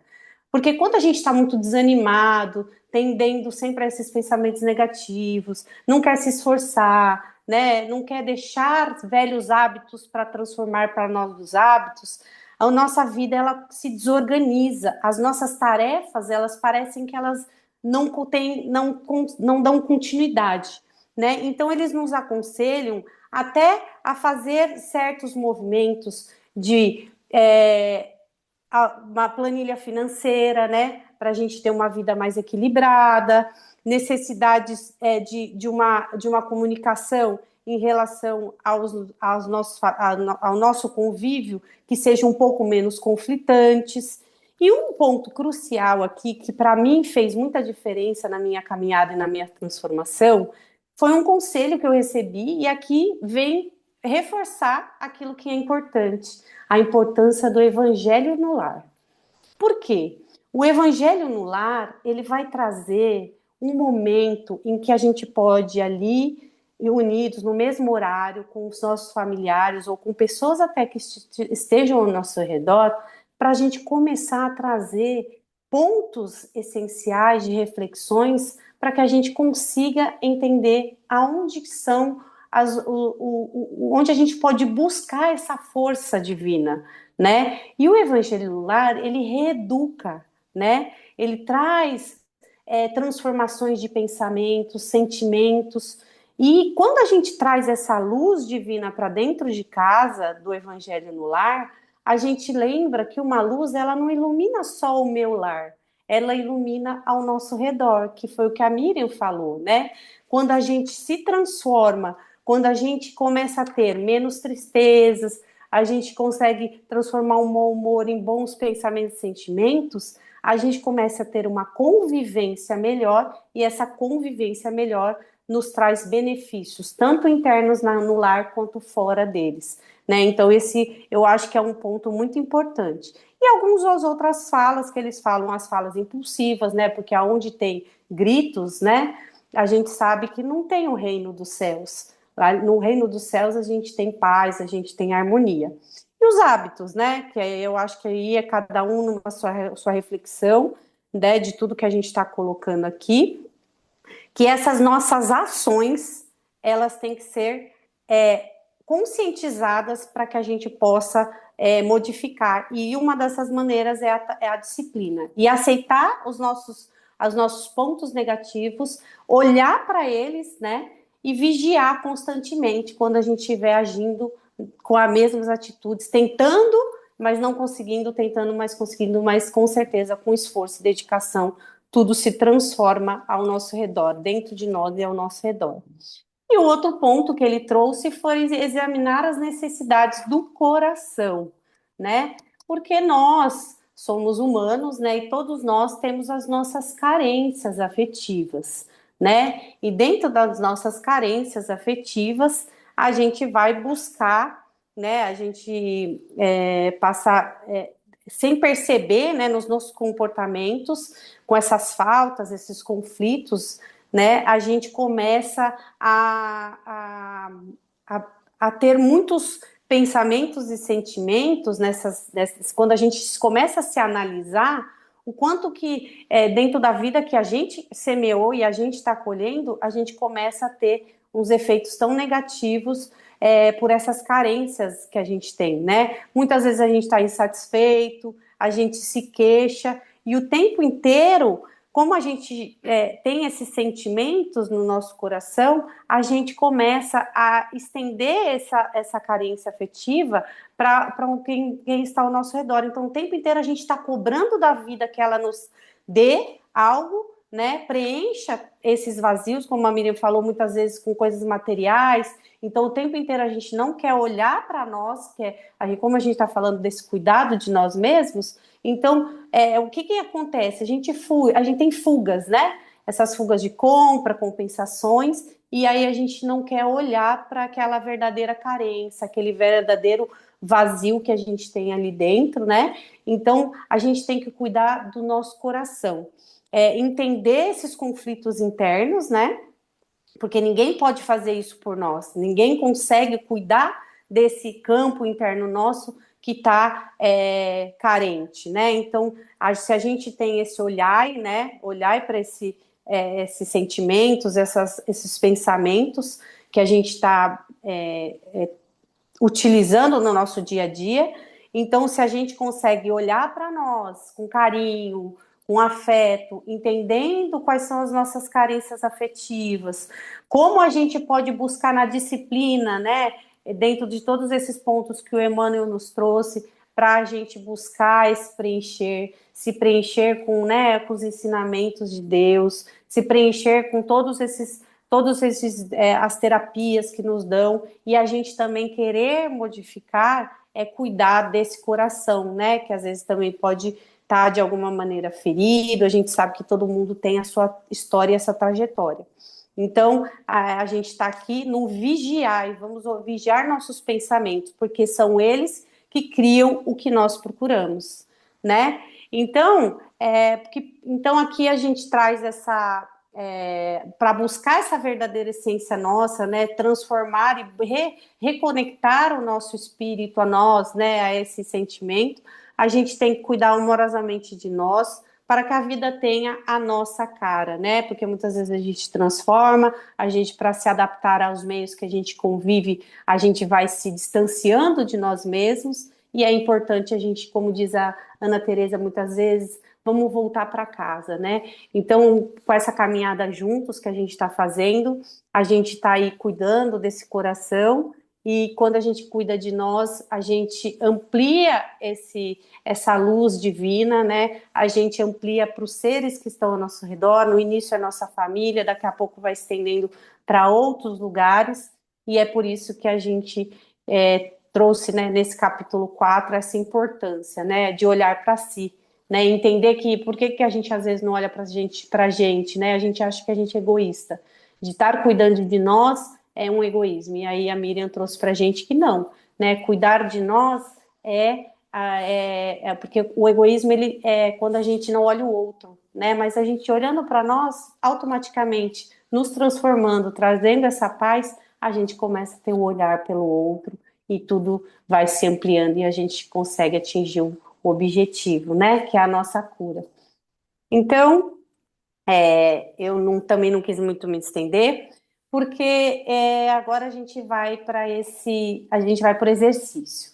Porque quando a gente está muito desanimado, tendendo sempre a esses pensamentos negativos, não quer se esforçar, né, não quer deixar velhos hábitos para transformar para novos hábitos, a nossa vida ela se desorganiza, as nossas tarefas elas parecem que elas não dão continuidade, né? Então eles nos aconselham até a fazer certos movimentos de uma planilha financeira, né? Para a gente ter uma vida mais equilibrada, necessidades de uma comunicação em relação ao nosso convívio que sejam um pouco menos conflitantes. E um ponto crucial aqui, que para mim fez muita diferença na minha caminhada e na minha transformação, foi um conselho que eu recebi, e aqui vem reforçar aquilo que é importante, a importância do evangelho no lar. Por quê? O evangelho no lar, ele vai trazer um momento em que a gente pode ali unidos no mesmo horário com os nossos familiares ou com pessoas até que estejam ao nosso redor, para a gente começar a trazer pontos essenciais de reflexões para que a gente consiga entender aonde são onde a gente pode buscar essa força divina, né? E o evangelho no lar, ele reeduca né? Ele traz transformações de pensamentos, sentimentos. E quando a gente traz essa luz divina para dentro de casa, do Evangelho no Lar, a gente lembra que uma luz, ela não ilumina só o meu lar, ela ilumina ao nosso redor, que foi o que a Miriam falou, né? Quando a gente se transforma, quando a gente começa a ter menos tristezas, a gente consegue transformar o mau humor em bons pensamentos e sentimentos, a gente começa a ter uma convivência melhor, e essa convivência melhor nos traz benefícios, tanto internos no lar quanto fora deles, né? Então, esse eu acho que é um ponto muito importante. E algumas outras falas que eles falam, as falas impulsivas, né? Porque aonde tem gritos, né? A gente sabe que não tem o reino dos céus. Lá no reino dos céus a gente tem paz, a gente tem harmonia. E os hábitos, né? Que eu acho que aí é cada um numa sua reflexão, né? De tudo que a gente está colocando aqui, que essas nossas ações, elas têm que ser conscientizadas para que a gente possa modificar. E uma dessas maneiras é a disciplina. E aceitar os nossos pontos negativos, olhar para eles, né? E vigiar constantemente quando a gente estiver agindo com as mesmas atitudes, tentando, mas não conseguindo, tentando, mas conseguindo, mas com certeza, com esforço e dedicação, tudo se transforma ao nosso redor, dentro de nós e ao nosso redor. E o outro ponto que ele trouxe foi examinar as necessidades do coração, né? Porque nós somos humanos, né? E todos nós temos as nossas carências afetivas, né? E dentro das nossas carências afetivas, a gente vai buscar, né? A gente passar sem perceber, né? Nos nossos comportamentos, com essas faltas, esses conflitos, né? A gente começa a ter muitos pensamentos e sentimentos quando a gente começa a se analisar o quanto que dentro da vida que a gente semeou e a gente está colhendo, a gente começa a ter uns efeitos tão negativos por essas carências que a gente tem, né? Muitas vezes a gente está insatisfeito, a gente se queixa, e o tempo inteiro, como a gente tem esses sentimentos no nosso coração, a gente começa a estender essa carência afetiva para quem está ao nosso redor. Então, o tempo inteiro a gente está cobrando da vida que ela nos dê algo, né? Preencha esses vazios, como a Miriam falou, muitas vezes com coisas materiais. Então, o tempo inteiro a gente não quer olhar para nós, como a gente está falando desse cuidado de nós mesmos. Então, o que acontece? A gente tem fugas, né? Essas fugas de compra, compensações, e aí a gente não quer olhar para aquela verdadeira carência, aquele verdadeiro vazio que a gente tem ali dentro, né? Então, a gente tem que cuidar do nosso coração. Entender esses conflitos internos, né? Porque ninguém pode fazer isso por nós, ninguém consegue cuidar desse campo interno nosso que está carente, né? Então, se a gente tem esse olhar, né? Olhar para esses sentimentos, esses pensamentos que a gente está utilizando no nosso dia a dia. Então, se a gente consegue olhar para nós com carinho, com afeto, entendendo quais são as nossas carências afetivas, como a gente pode buscar na disciplina, né, dentro de todos esses pontos que o Emmanuel nos trouxe, para a gente buscar se preencher com, né, com os ensinamentos de Deus, se preencher com todos esses as terapias que nos dão, e a gente também querer modificar cuidar desse coração, né, que às vezes também pode estar de alguma maneira ferido. A gente sabe que todo mundo tem a sua história e essa trajetória. Então, a gente está aqui no vigiar, e vamos vigiar nossos pensamentos, porque são eles que criam o que nós procuramos, né? Então, então aqui a gente traz para buscar essa verdadeira essência nossa, né, transformar e reconectar o nosso espírito a nós, né, a esse sentimento, a gente tem que cuidar amorosamente de nós, para que a vida tenha a nossa cara, né, porque muitas vezes a gente transforma, a gente, para se adaptar aos meios que a gente convive, a gente vai se distanciando de nós mesmos, e é importante a gente, como diz a Ana Teresa muitas vezes, vamos voltar para casa, né? Então, com essa caminhada juntos que a gente está fazendo, a gente está aí cuidando desse coração, e quando a gente cuida de nós, a gente amplia essa luz divina, né? A gente amplia para os seres que estão ao nosso redor. No início é a nossa família, daqui a pouco vai estendendo para outros lugares, e é por isso que a gente trouxe, né, nesse capítulo 4 essa importância, né, de olhar para si, né, entender que por que a gente às vezes não olha para a gente, né, a gente acha que a gente é egoísta, de estar cuidando de nós é um egoísmo, e aí a Miriam trouxe para a gente que não, né, cuidar de nós porque o egoísmo ele é quando a gente não olha o outro, né, mas a gente olhando para nós, automaticamente nos transformando, trazendo essa paz, a gente começa a ter um olhar pelo outro, e tudo vai se ampliando e a gente consegue atingir o objetivo, né? Que é a nossa cura. Então, também não quis muito me estender, porque agora a gente vai para o exercício.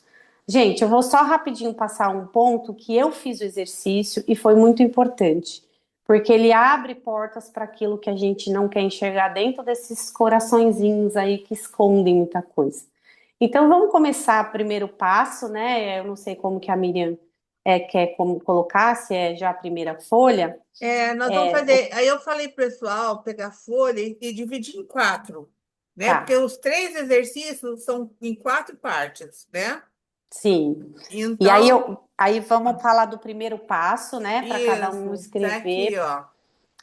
Gente, eu vou só rapidinho passar um ponto que eu fiz o exercício e foi muito importante, porque ele abre portas para aquilo que a gente não quer enxergar dentro desses coraçõezinhos aí que escondem muita coisa. Então, vamos começar o primeiro passo, né? Eu não sei como que a Miriam quer como colocar, se é já a primeira folha. Nós vamos fazer. Aí eu falei pro pessoal pegar a folha e dividir em 4, né? Tá, Porque os 3 exercícios são em 4 partes, né? sim. E aí, Então, aí vamos falar do primeiro passo, né? Para cada um isso, tá aqui, escrever. ó.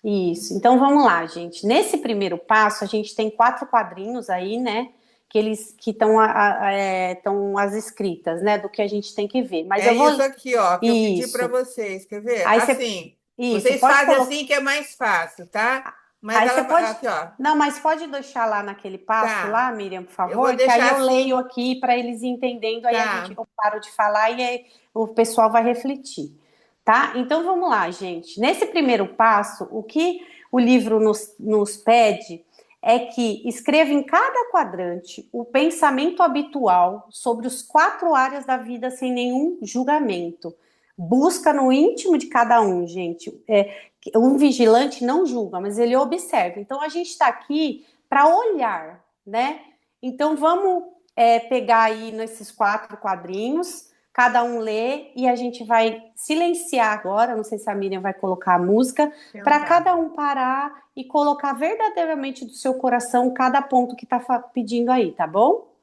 Isso. Então vamos lá, gente. Nesse primeiro passo, a gente tem 4 quadrinhos aí, né? Que estão as escritas, né? Do que a gente tem que ver. Mas É eu vou. isso aqui, ó, que eu pedi para Isso. vocês, quer ver? Aí você. Assim, Isso, vocês pode fazem colocar. assim que é mais fácil, tá? Mas Aí você ela, pode. aqui, ó, Não, mas pode deixar lá naquele passo tá. lá, Miriam, por Eu vou favor, que aí deixar eu leio assim, aqui para eles entendendo, aí tá. eu paro de falar e aí o pessoal vai refletir, tá? Então vamos lá, gente. Nesse primeiro passo, o que o livro nos pede é que escreva em cada quadrante o pensamento habitual sobre os 4 áreas da vida sem nenhum julgamento. Busca no íntimo de cada um, gente. Um vigilante não julga, mas ele observa. Então a gente está aqui para olhar, né? Então vamos pegar aí nesses 4 quadrinhos, cada um lê e a gente vai silenciar agora. Não sei se a Miriam vai colocar a música, para cada um parar e colocar verdadeiramente do seu coração cada ponto que está pedindo aí, tá bom?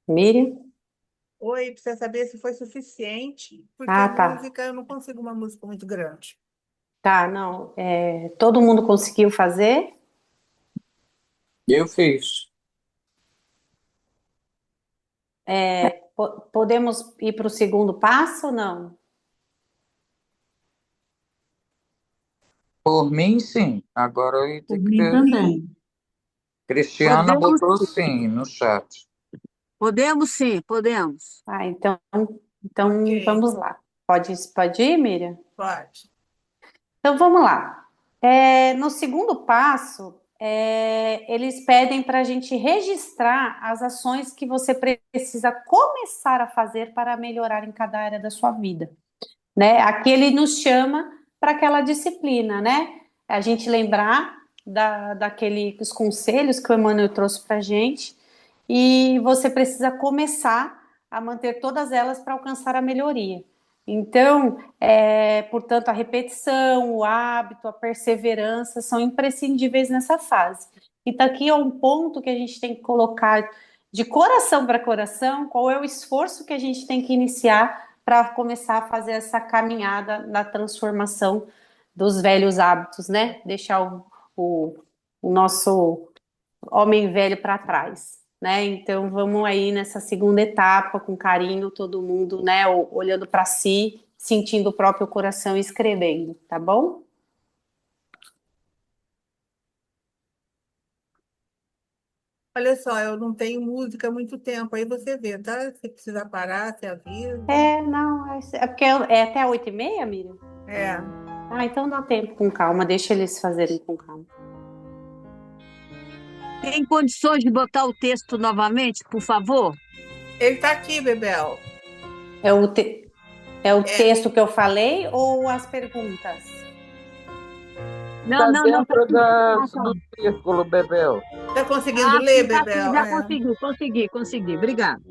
Miriam? Oi, precisa saber se foi suficiente, porque Ah, tá. música, eu não consigo uma música muito grande. Tá, não. Todo mundo conseguiu fazer? Eu fiz. Podemos ir para o segundo passo ou não? Por mim, sim. Agora eu ia Por ter que mim ver. também. Cristiana Podemos, botou sim no chat. podemos sim, podemos. Ah, então Ok, vamos lá. Pode ir, Miriam? pode. Então vamos lá. No segundo passo, eles pedem para a gente registrar as ações que você precisa começar a fazer para melhorar em cada área da sua vida, né? Aqui ele nos chama para aquela disciplina, né? A gente lembrar daqueles conselhos que o Emmanuel trouxe para a gente, e você precisa começar a manter todas elas para alcançar a melhoria. Então, portanto, a repetição, o hábito, a perseverança são imprescindíveis nessa fase. Então, aqui é um ponto que a gente tem que colocar de coração para coração, qual é o esforço que a gente tem que iniciar para começar a fazer essa caminhada na transformação dos velhos hábitos, né? Deixar o, o nosso homem velho para trás, né? Então vamos aí nessa segunda etapa com carinho, todo mundo, né? Olhando para si, sentindo o próprio coração e escrevendo, tá bom? Olha só, eu não tenho música há muito tempo, aí você vê, tá? Se precisar parar, você avisa. Não, é porque é até 8h30, Miriam? É, Ah, então dá tempo com calma, deixa eles fazerem com calma. Tem condições de botar o texto novamente, por favor? ele tá aqui, Bebel. É o, te- é o É, texto que eu falei ou as perguntas? Não, Está não, não, tá dentro aqui. Tá, tá. do círculo, Bebel. tá conseguindo Ah, ler, sim, tá sim, Bebel? já É. consegui. Obrigada.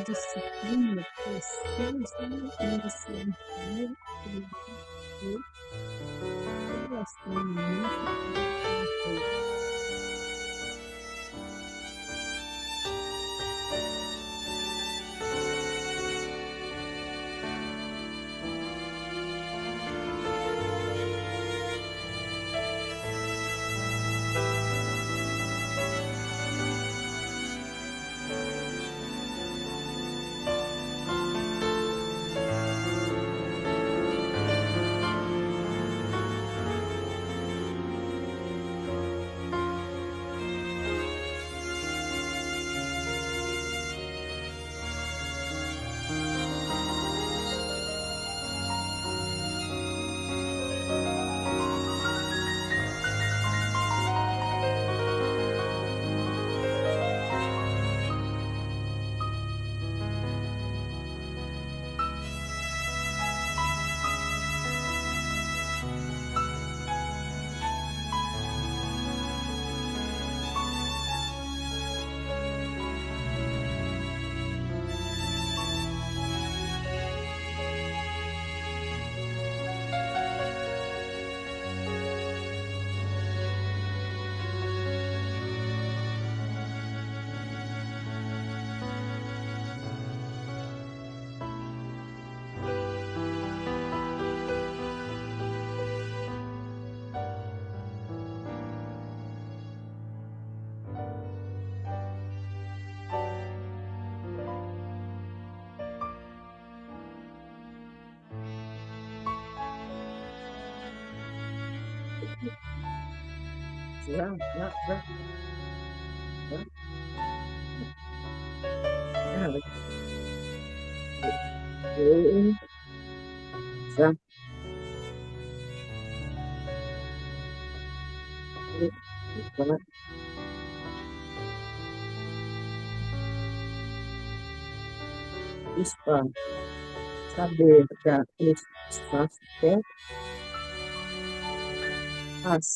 disciplina precisa iniciar relacionamento com espaço, saber dar esse espaço até as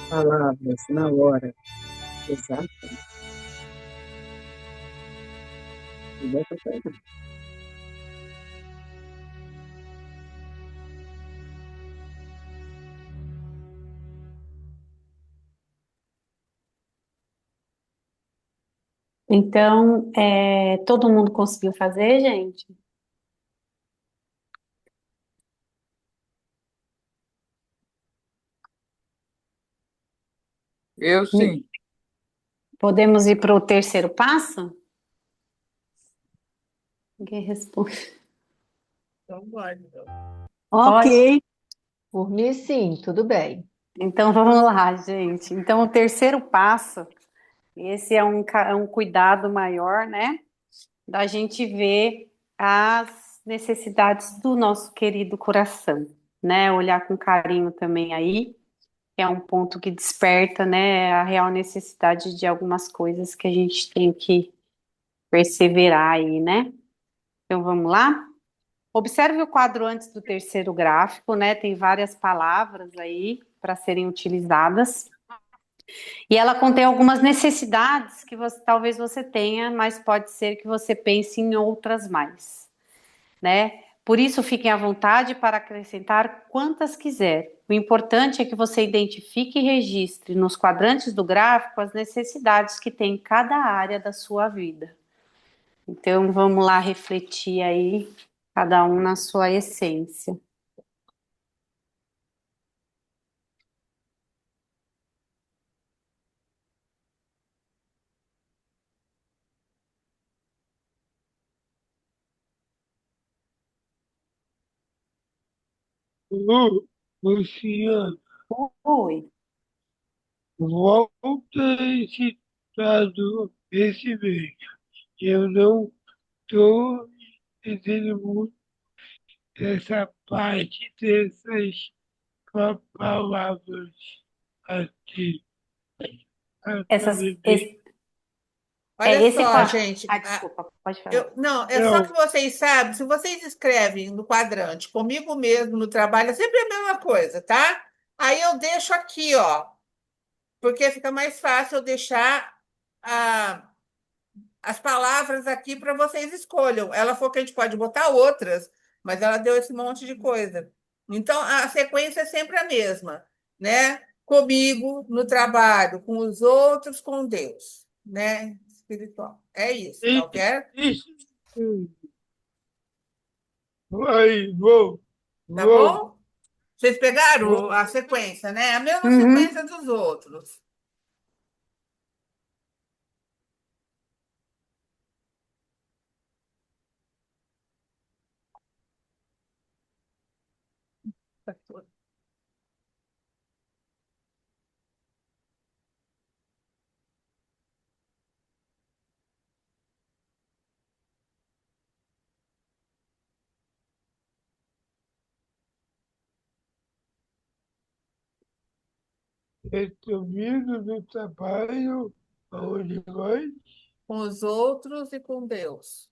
palavras na hora exata. E dá pra pegar. Então, todo mundo conseguiu fazer, gente? Eu sim. Podemos ir para o terceiro passo? Ninguém responde. Então, bora, então. Ok, por mim sim, tudo bem. Então vamos lá, gente. Então, o terceiro passo, esse é um cuidado maior, né? Da gente ver as necessidades do nosso querido coração, né? Olhar com carinho também aí, que é um ponto que desperta, né, a real necessidade de algumas coisas que a gente tem que perseverar aí, né? Então vamos lá? Observe o quadro antes do terceiro gráfico, né? Tem várias palavras aí para serem utilizadas. E ela contém algumas necessidades que talvez você tenha, mas pode ser que você pense em outras mais, né? Por isso, fiquem à vontade para acrescentar quantas quiser. O importante é que você identifique e registre nos quadrantes do gráfico as necessidades que tem em cada área da sua vida. Então, vamos lá refletir aí, cada um na sua essência. Luciano, Oi. volta esse dado esse mês. Eu não estou entendendo muito essa parte dessas palavras aqui. Essas, Olha esse só, quadro. gente. Desculpa, pode falar. Não, é só que Não, vocês sabem, se vocês escrevem no quadrante comigo mesmo no trabalho, é sempre a mesma coisa, tá? Aí eu deixo aqui, ó, porque fica mais fácil eu deixar as palavras aqui para vocês escolham. Ela falou que a gente pode botar outras, mas ela deu esse monte de coisa. Então, a sequência é sempre a mesma, né? Comigo, no trabalho, com os outros, com Deus, né? Espiritual. É isso, tá ok? Isso. Aí, vou, Tá vou, bom? Vocês pegaram vou. a sequência, né? A mesma Uhum. sequência dos outros. Resumindo do trabalho, aonde vai, Com os outros e com Deus.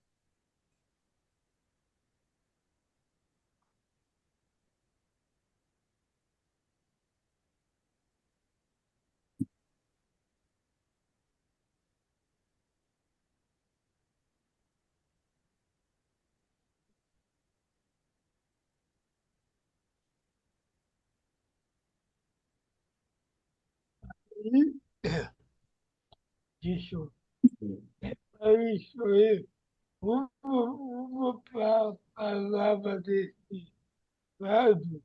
e deixa eu. Aí sou eu. Uma palavra desse lado,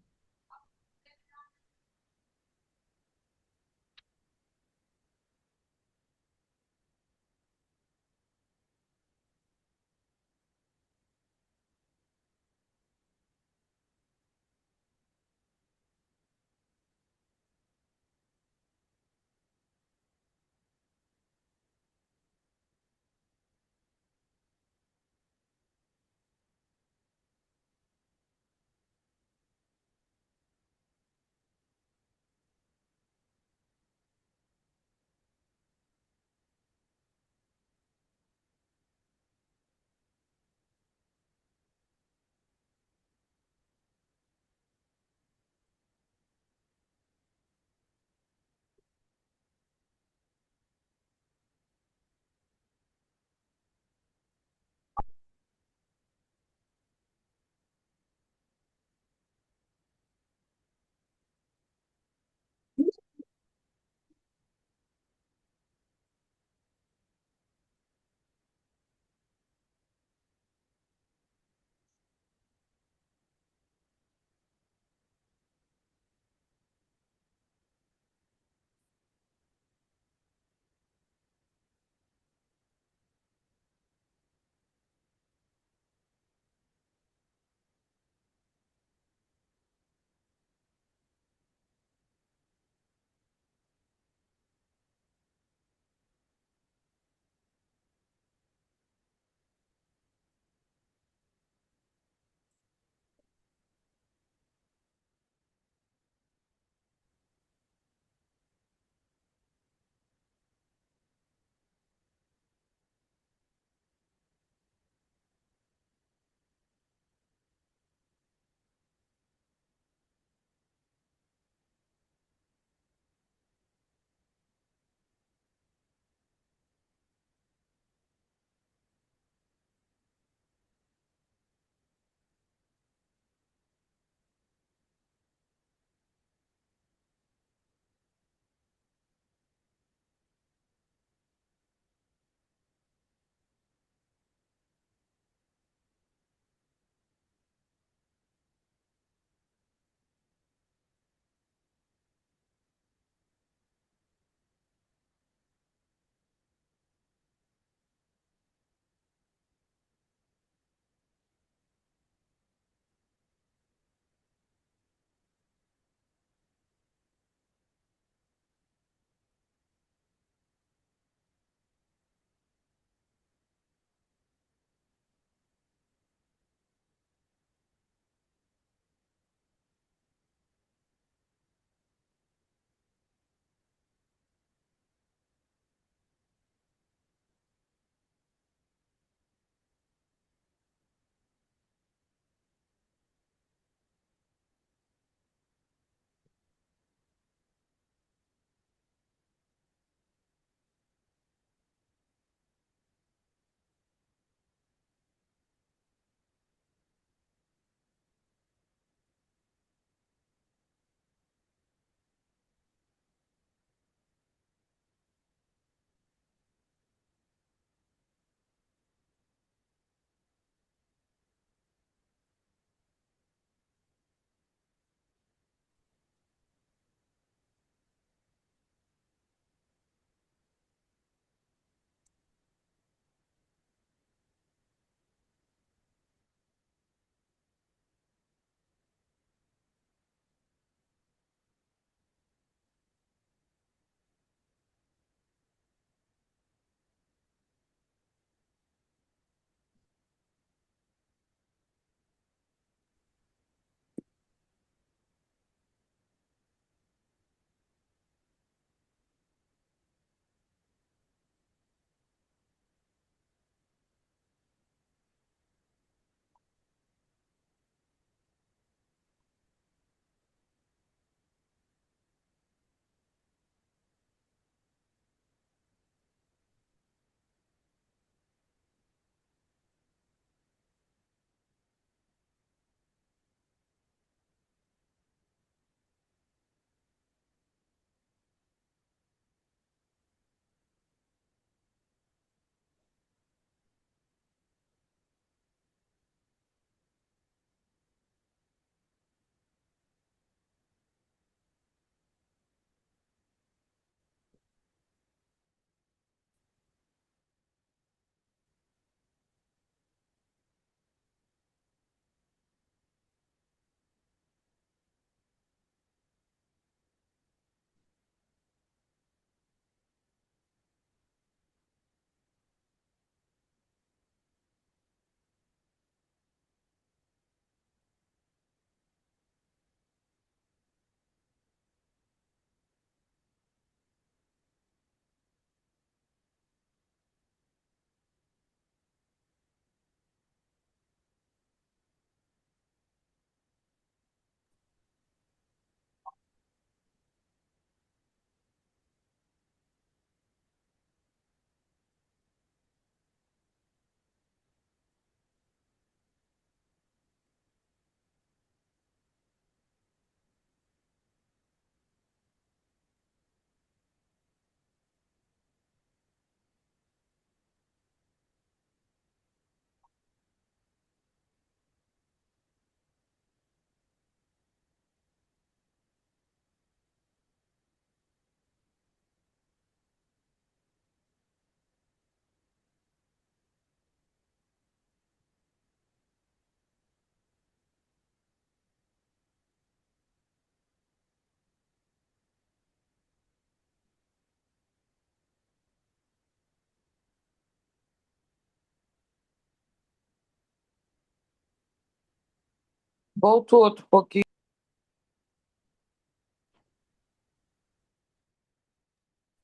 Volta outro pouquinho.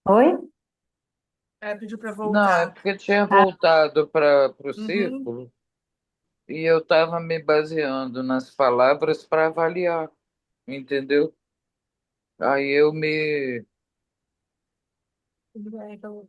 Oi? Pediu para Não, é voltar. porque tinha Ah, voltado para o Uhum. círculo e eu estava me baseando nas palavras para avaliar, entendeu? Aí eu me. Tudo bem, tá bom.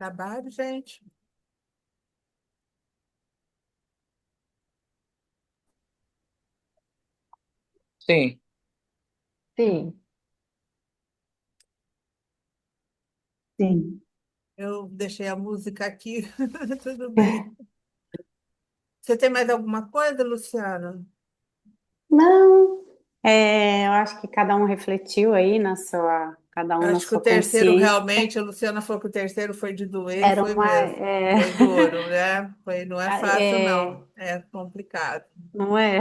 Trabalho, gente. Sim, Sim. sim. Eu deixei a música aqui. Tudo bem. Você tem mais alguma coisa, Luciana? Não, eu acho que cada um refletiu aí cada um na Acho que o sua terceiro consciência. realmente, a Luciana falou que o terceiro foi de doer, e Era foi uma, mesmo. Foi duro, né? Foi, não é fácil, é, não. É complicado. não é?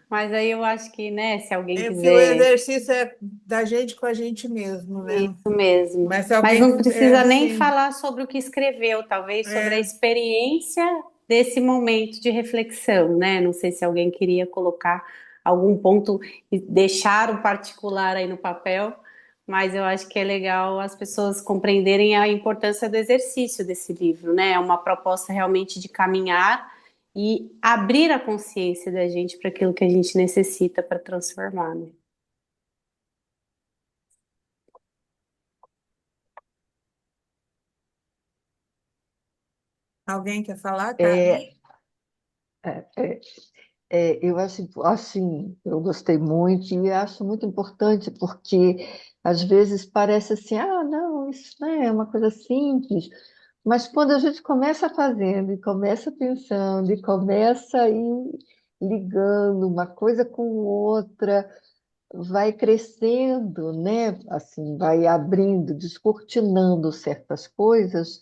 Mas aí eu acho que, né, se alguém É que o quiser, exercício é da gente com a gente mesmo, né? isso mesmo. Mas se Mas alguém não quiser, precisa nem sim. falar sobre o que escreveu, talvez sobre a É, experiência desse momento de reflexão, né? Não sei se alguém queria colocar algum ponto e deixar o particular aí no papel, mas eu acho que é legal as pessoas compreenderem a importância do exercício desse livro, né? É uma proposta realmente de caminhar e abrir a consciência da gente para aquilo que a gente necessita para transformar, né? alguém quer falar, Carmen? É, é, é, eu acho, assim, eu gostei muito e acho muito importante porque às vezes parece assim, ah, não, isso né, é uma coisa simples, mas quando a gente começa fazendo e começa pensando e começa a ir ligando uma coisa com outra, vai crescendo, né? Assim, vai abrindo, descortinando certas coisas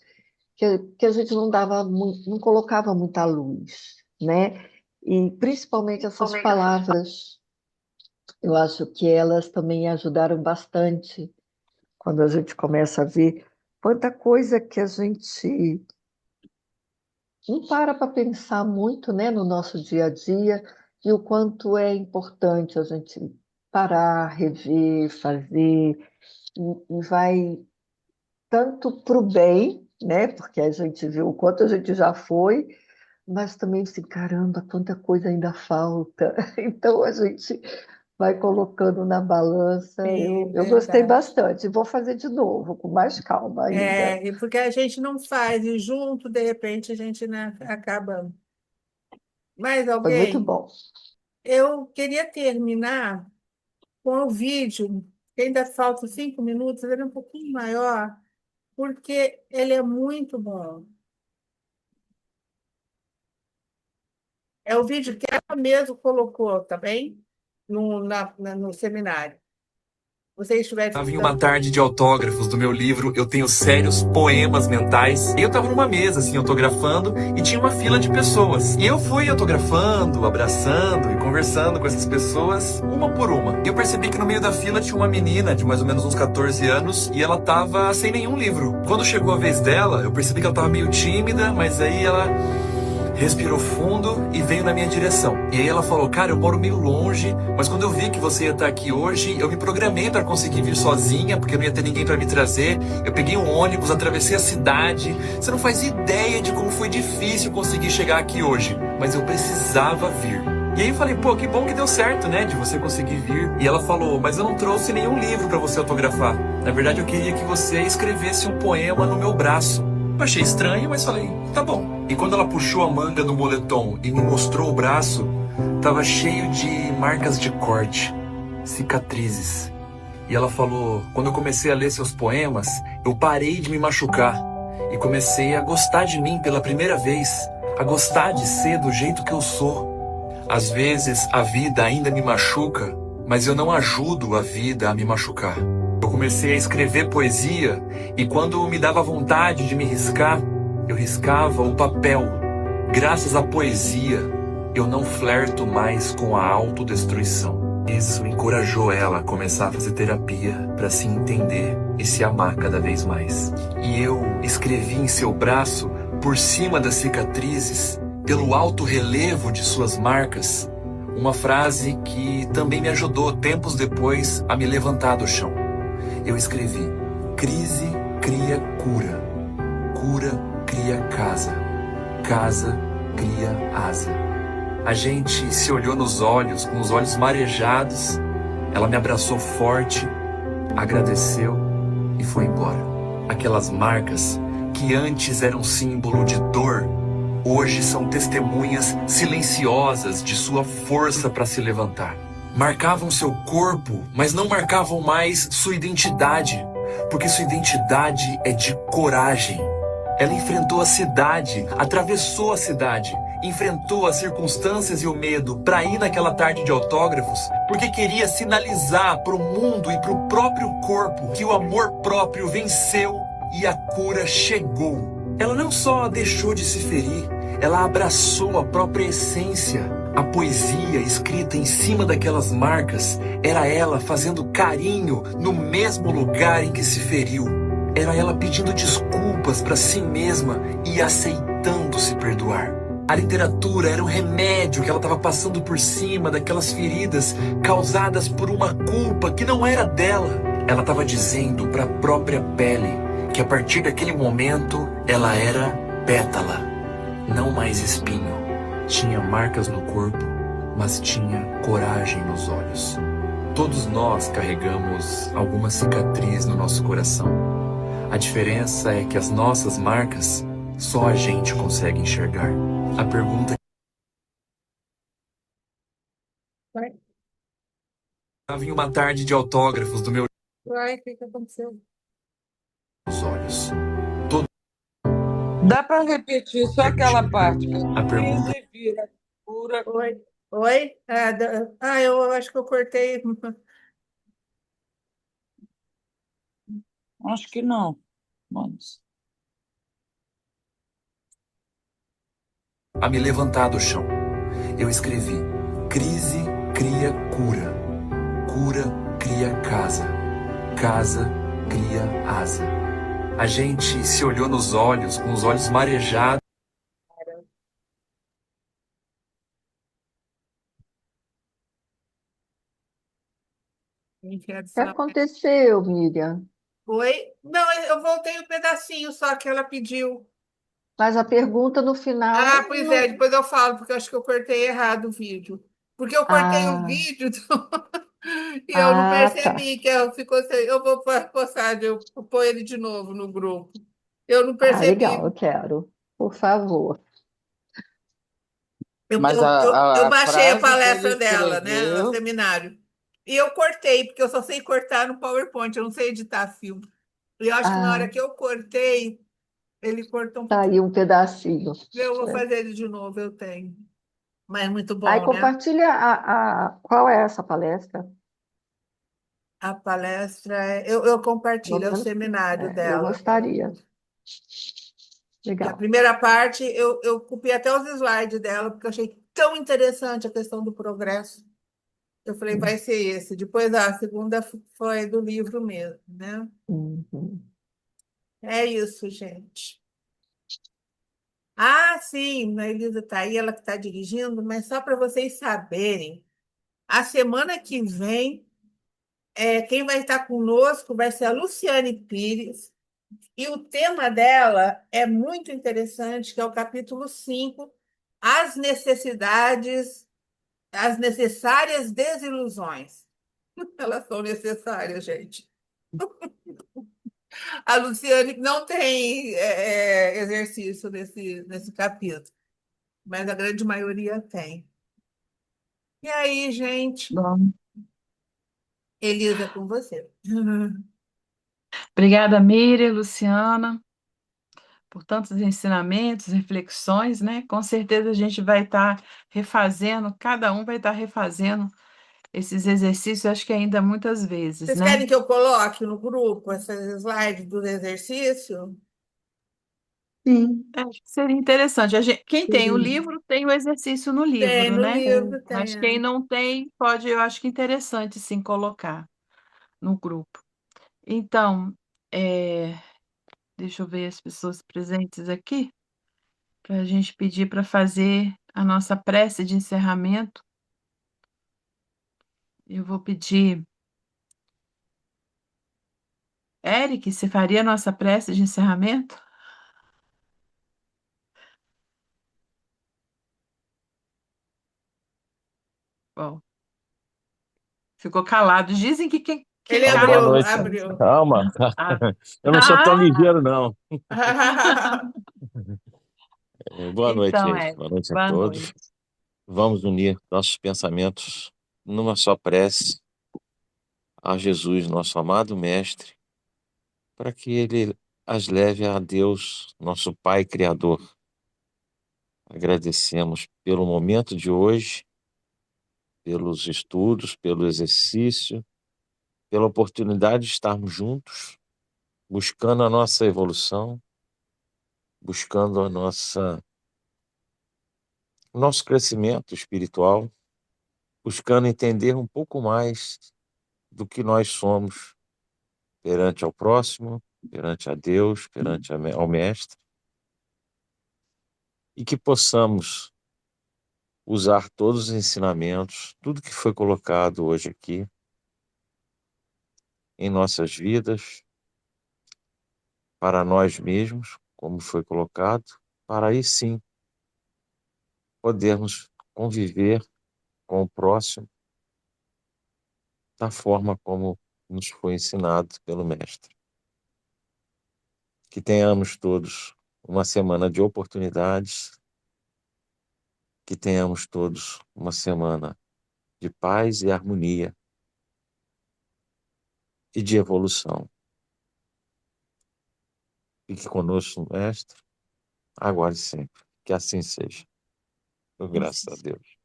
que a gente não dava, não colocava muita luz, né? E principalmente essas palavras, eu acho que elas também ajudaram bastante quando a gente começa a ver quanta coisa que a gente não para pensar muito, né, no nosso dia a dia e o quanto é importante a gente parar, rever, fazer e vai tanto para o bem, né? Porque a gente viu o quanto a gente já foi, mas também assim, caramba, quanta coisa ainda falta. Então a gente vai colocando na balança. Sim, Eu gostei verdade. bastante. Vou fazer de novo, com mais calma ainda. É, e porque a gente não faz, e junto, de repente, a gente, né, acaba. Mais Foi muito alguém? bom. Eu queria terminar com o vídeo, que ainda faltam 5 minutos, ele é um pouquinho maior, porque ele é muito bom. É o vídeo que ela mesma colocou, tá bem? No seminário. Você estiver Estava em uma escutando. tarde de autógrafos do meu livro Eu Tenho Sérios Poemas Mentais. E eu estava numa mesa, assim, autografando, e tinha uma fila de pessoas. E eu fui autografando, abraçando e conversando com essas pessoas, uma por uma. E eu percebi que no meio da fila tinha uma menina de mais ou menos uns 14 anos, e ela estava sem nenhum livro. Quando chegou a vez dela, eu percebi que ela estava meio tímida, mas aí ela respirou fundo e veio na minha direção. E aí ela falou, cara, eu moro meio longe, mas quando eu vi que você ia estar aqui hoje, eu me programei para conseguir vir sozinha, porque não ia ter ninguém para me trazer. Eu peguei um ônibus, atravessei a cidade. Você não faz ideia de como foi difícil conseguir chegar aqui hoje, mas eu precisava vir. E aí eu falei, pô, que bom que deu certo, né, de você conseguir vir. E ela falou, mas eu não trouxe nenhum livro para você autografar. Na verdade, eu queria que você escrevesse um poema no meu braço. Eu achei estranho, mas falei, tá bom. E quando ela puxou a manga do moletom e me mostrou o braço, tava cheio de marcas de corte, cicatrizes. E ela falou, quando eu comecei a ler seus poemas, eu parei de me machucar e comecei a gostar de mim pela primeira vez, a gostar de ser do jeito que eu sou. Às vezes a vida ainda me machuca, mas eu não ajudo a vida a me machucar. Eu comecei a escrever poesia e quando me dava vontade de me riscar, eu riscava o papel. Graças à poesia, eu não flerto mais com a autodestruição. Isso encorajou ela a começar a fazer terapia para se entender e se amar cada vez mais. E eu escrevi em seu braço, por cima das cicatrizes, pelo alto relevo de suas marcas, uma frase que também me ajudou tempos depois a me levantar do chão. Eu escrevi: crise cria cura, cura cria casa, casa cria asa. A gente se olhou nos olhos, com os olhos marejados. Ela me abraçou forte, agradeceu e foi embora. Aquelas marcas que antes eram símbolo de dor, hoje são testemunhas silenciosas de sua força para se levantar. Marcavam seu corpo, mas não marcavam mais sua identidade, porque sua identidade é de coragem. Ela enfrentou a cidade, atravessou a cidade, enfrentou as circunstâncias e o medo para ir naquela tarde de autógrafos, porque queria sinalizar para o mundo e para o próprio corpo que o amor próprio venceu e a cura chegou. Ela não só deixou de se ferir, ela abraçou a própria essência. A poesia escrita em cima daquelas marcas era ela fazendo carinho no mesmo lugar em que se feriu. Era ela pedindo desculpas para si mesma e aceitando se perdoar. A literatura era um remédio que ela estava passando por cima daquelas feridas causadas por uma culpa que não era dela. Ela estava dizendo para a própria pele que a partir daquele momento ela era pétala, não mais espinho. Tinha marcas no corpo, mas tinha coragem nos olhos. Todos nós carregamos alguma cicatriz no nosso coração. A diferença é que as nossas marcas só a gente consegue enxergar. A pergunta Vai, estava em uma tarde de autógrafos do meu vai, o que que aconteceu? nos olhos. Dá para repetir só aquela parte que A pergunta crise vira cura. Oi? Oi? Eu acho que eu cortei. Acho que não. Vamos. a me levantar do chão. Eu escrevi: crise cria cura, cura cria casa, casa cria asa. A gente se olhou nos olhos, com os olhos marejados. O que aconteceu, Miriam? Oi? Não, eu voltei um pedacinho só que ela pediu. Mas a pergunta no final. Pois é, depois eu falo, porque eu acho que eu cortei errado o vídeo. Porque eu cortei o vídeo e eu não Tá. percebi que ficou sem. Eu vou postar, eu pôr ele de novo no grupo. Eu não Legal, eu percebi. quero. Por favor. Mas Eu baixei a frase que ele palestra dela, né, no escreveu, seminário. E eu cortei, porque eu só sei cortar no PowerPoint, eu não sei editar filme. E eu acho que na hora que eu cortei, ele cortou um Tá aí pouquinho. um pedacinho. Eu vou fazer ele de novo, eu tenho. Mas muito Aí bom, né? compartilha qual é essa palestra? A palestra, eu compartilho, é o Pelo menos, seminário eu dela. gostaria. Que a Legal. primeira parte, eu copiei até os slides dela, porque eu achei tão interessante a questão do progresso. Eu falei, vai ser esse. Depois, a segunda foi do livro mesmo, né? Uhum. É isso, gente. Sim, a Elisa está aí, ela que está dirigindo, mas só para vocês saberem, a semana que vem, quem vai estar conosco vai ser a Luciane Pires, e o tema dela é muito interessante, que é o capítulo 5, As Necessidades as necessárias desilusões. Elas são necessárias, gente. A Luciane não tem exercício nesse capítulo, mas a grande maioria tem. E aí, gente, Bom, Elisa, com você. obrigada, Miriam, Luciana, por tantos ensinamentos, reflexões, né? Com certeza a gente vai estar refazendo, cada um vai estar refazendo esses exercícios, acho que ainda muitas vezes, Vocês né? querem que eu coloque no grupo essas slides do exercício? Sim, Acho que seria interessante. Quem tem o seria. livro tem o exercício no Tem livro, no né? livro, Mas tem. quem não tem, pode, eu acho que é interessante sim colocar no grupo. Então, é, deixa eu ver as pessoas presentes aqui, para a gente pedir para fazer a nossa prece de encerramento. Eu vou pedir, Eric, você faria a nossa prece de encerramento? Bom, ficou calado. Dizem que Ele quem cala Boa abriu, noite. funciona. abriu. Calma, Ah, eu não sou tão ah! ligeiro, não. Boa noite, Então, gente. Eric, Boa noite a boa todos. noite. Vamos unir nossos pensamentos numa só prece a Jesus, nosso amado Mestre, para que Ele as leve a Deus, nosso Pai Criador. Agradecemos pelo momento de hoje, pelos estudos, pelo exercício, pela oportunidade de estarmos juntos, buscando a nossa evolução, buscando o nosso crescimento espiritual, buscando entender um pouco mais do que nós somos perante ao próximo, perante a Deus, perante ao Mestre, e que possamos usar todos os ensinamentos, tudo que foi colocado hoje aqui em nossas vidas, para nós mesmos, como foi colocado, para aí sim podermos conviver com o próximo da forma como nos foi ensinado pelo Mestre. Que tenhamos todos uma semana de oportunidades, que tenhamos todos uma semana de paz e harmonia e de evolução. Fique conosco, Mestre, agora e sempre. Que assim seja. Graças a Deus.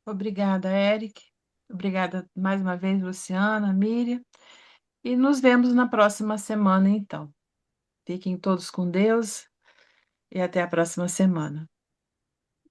Obrigada, Eric. Obrigada mais uma vez, Luciana, Miriam. E nos vemos na próxima semana, então. Fiquem todos com Deus e até a próxima semana.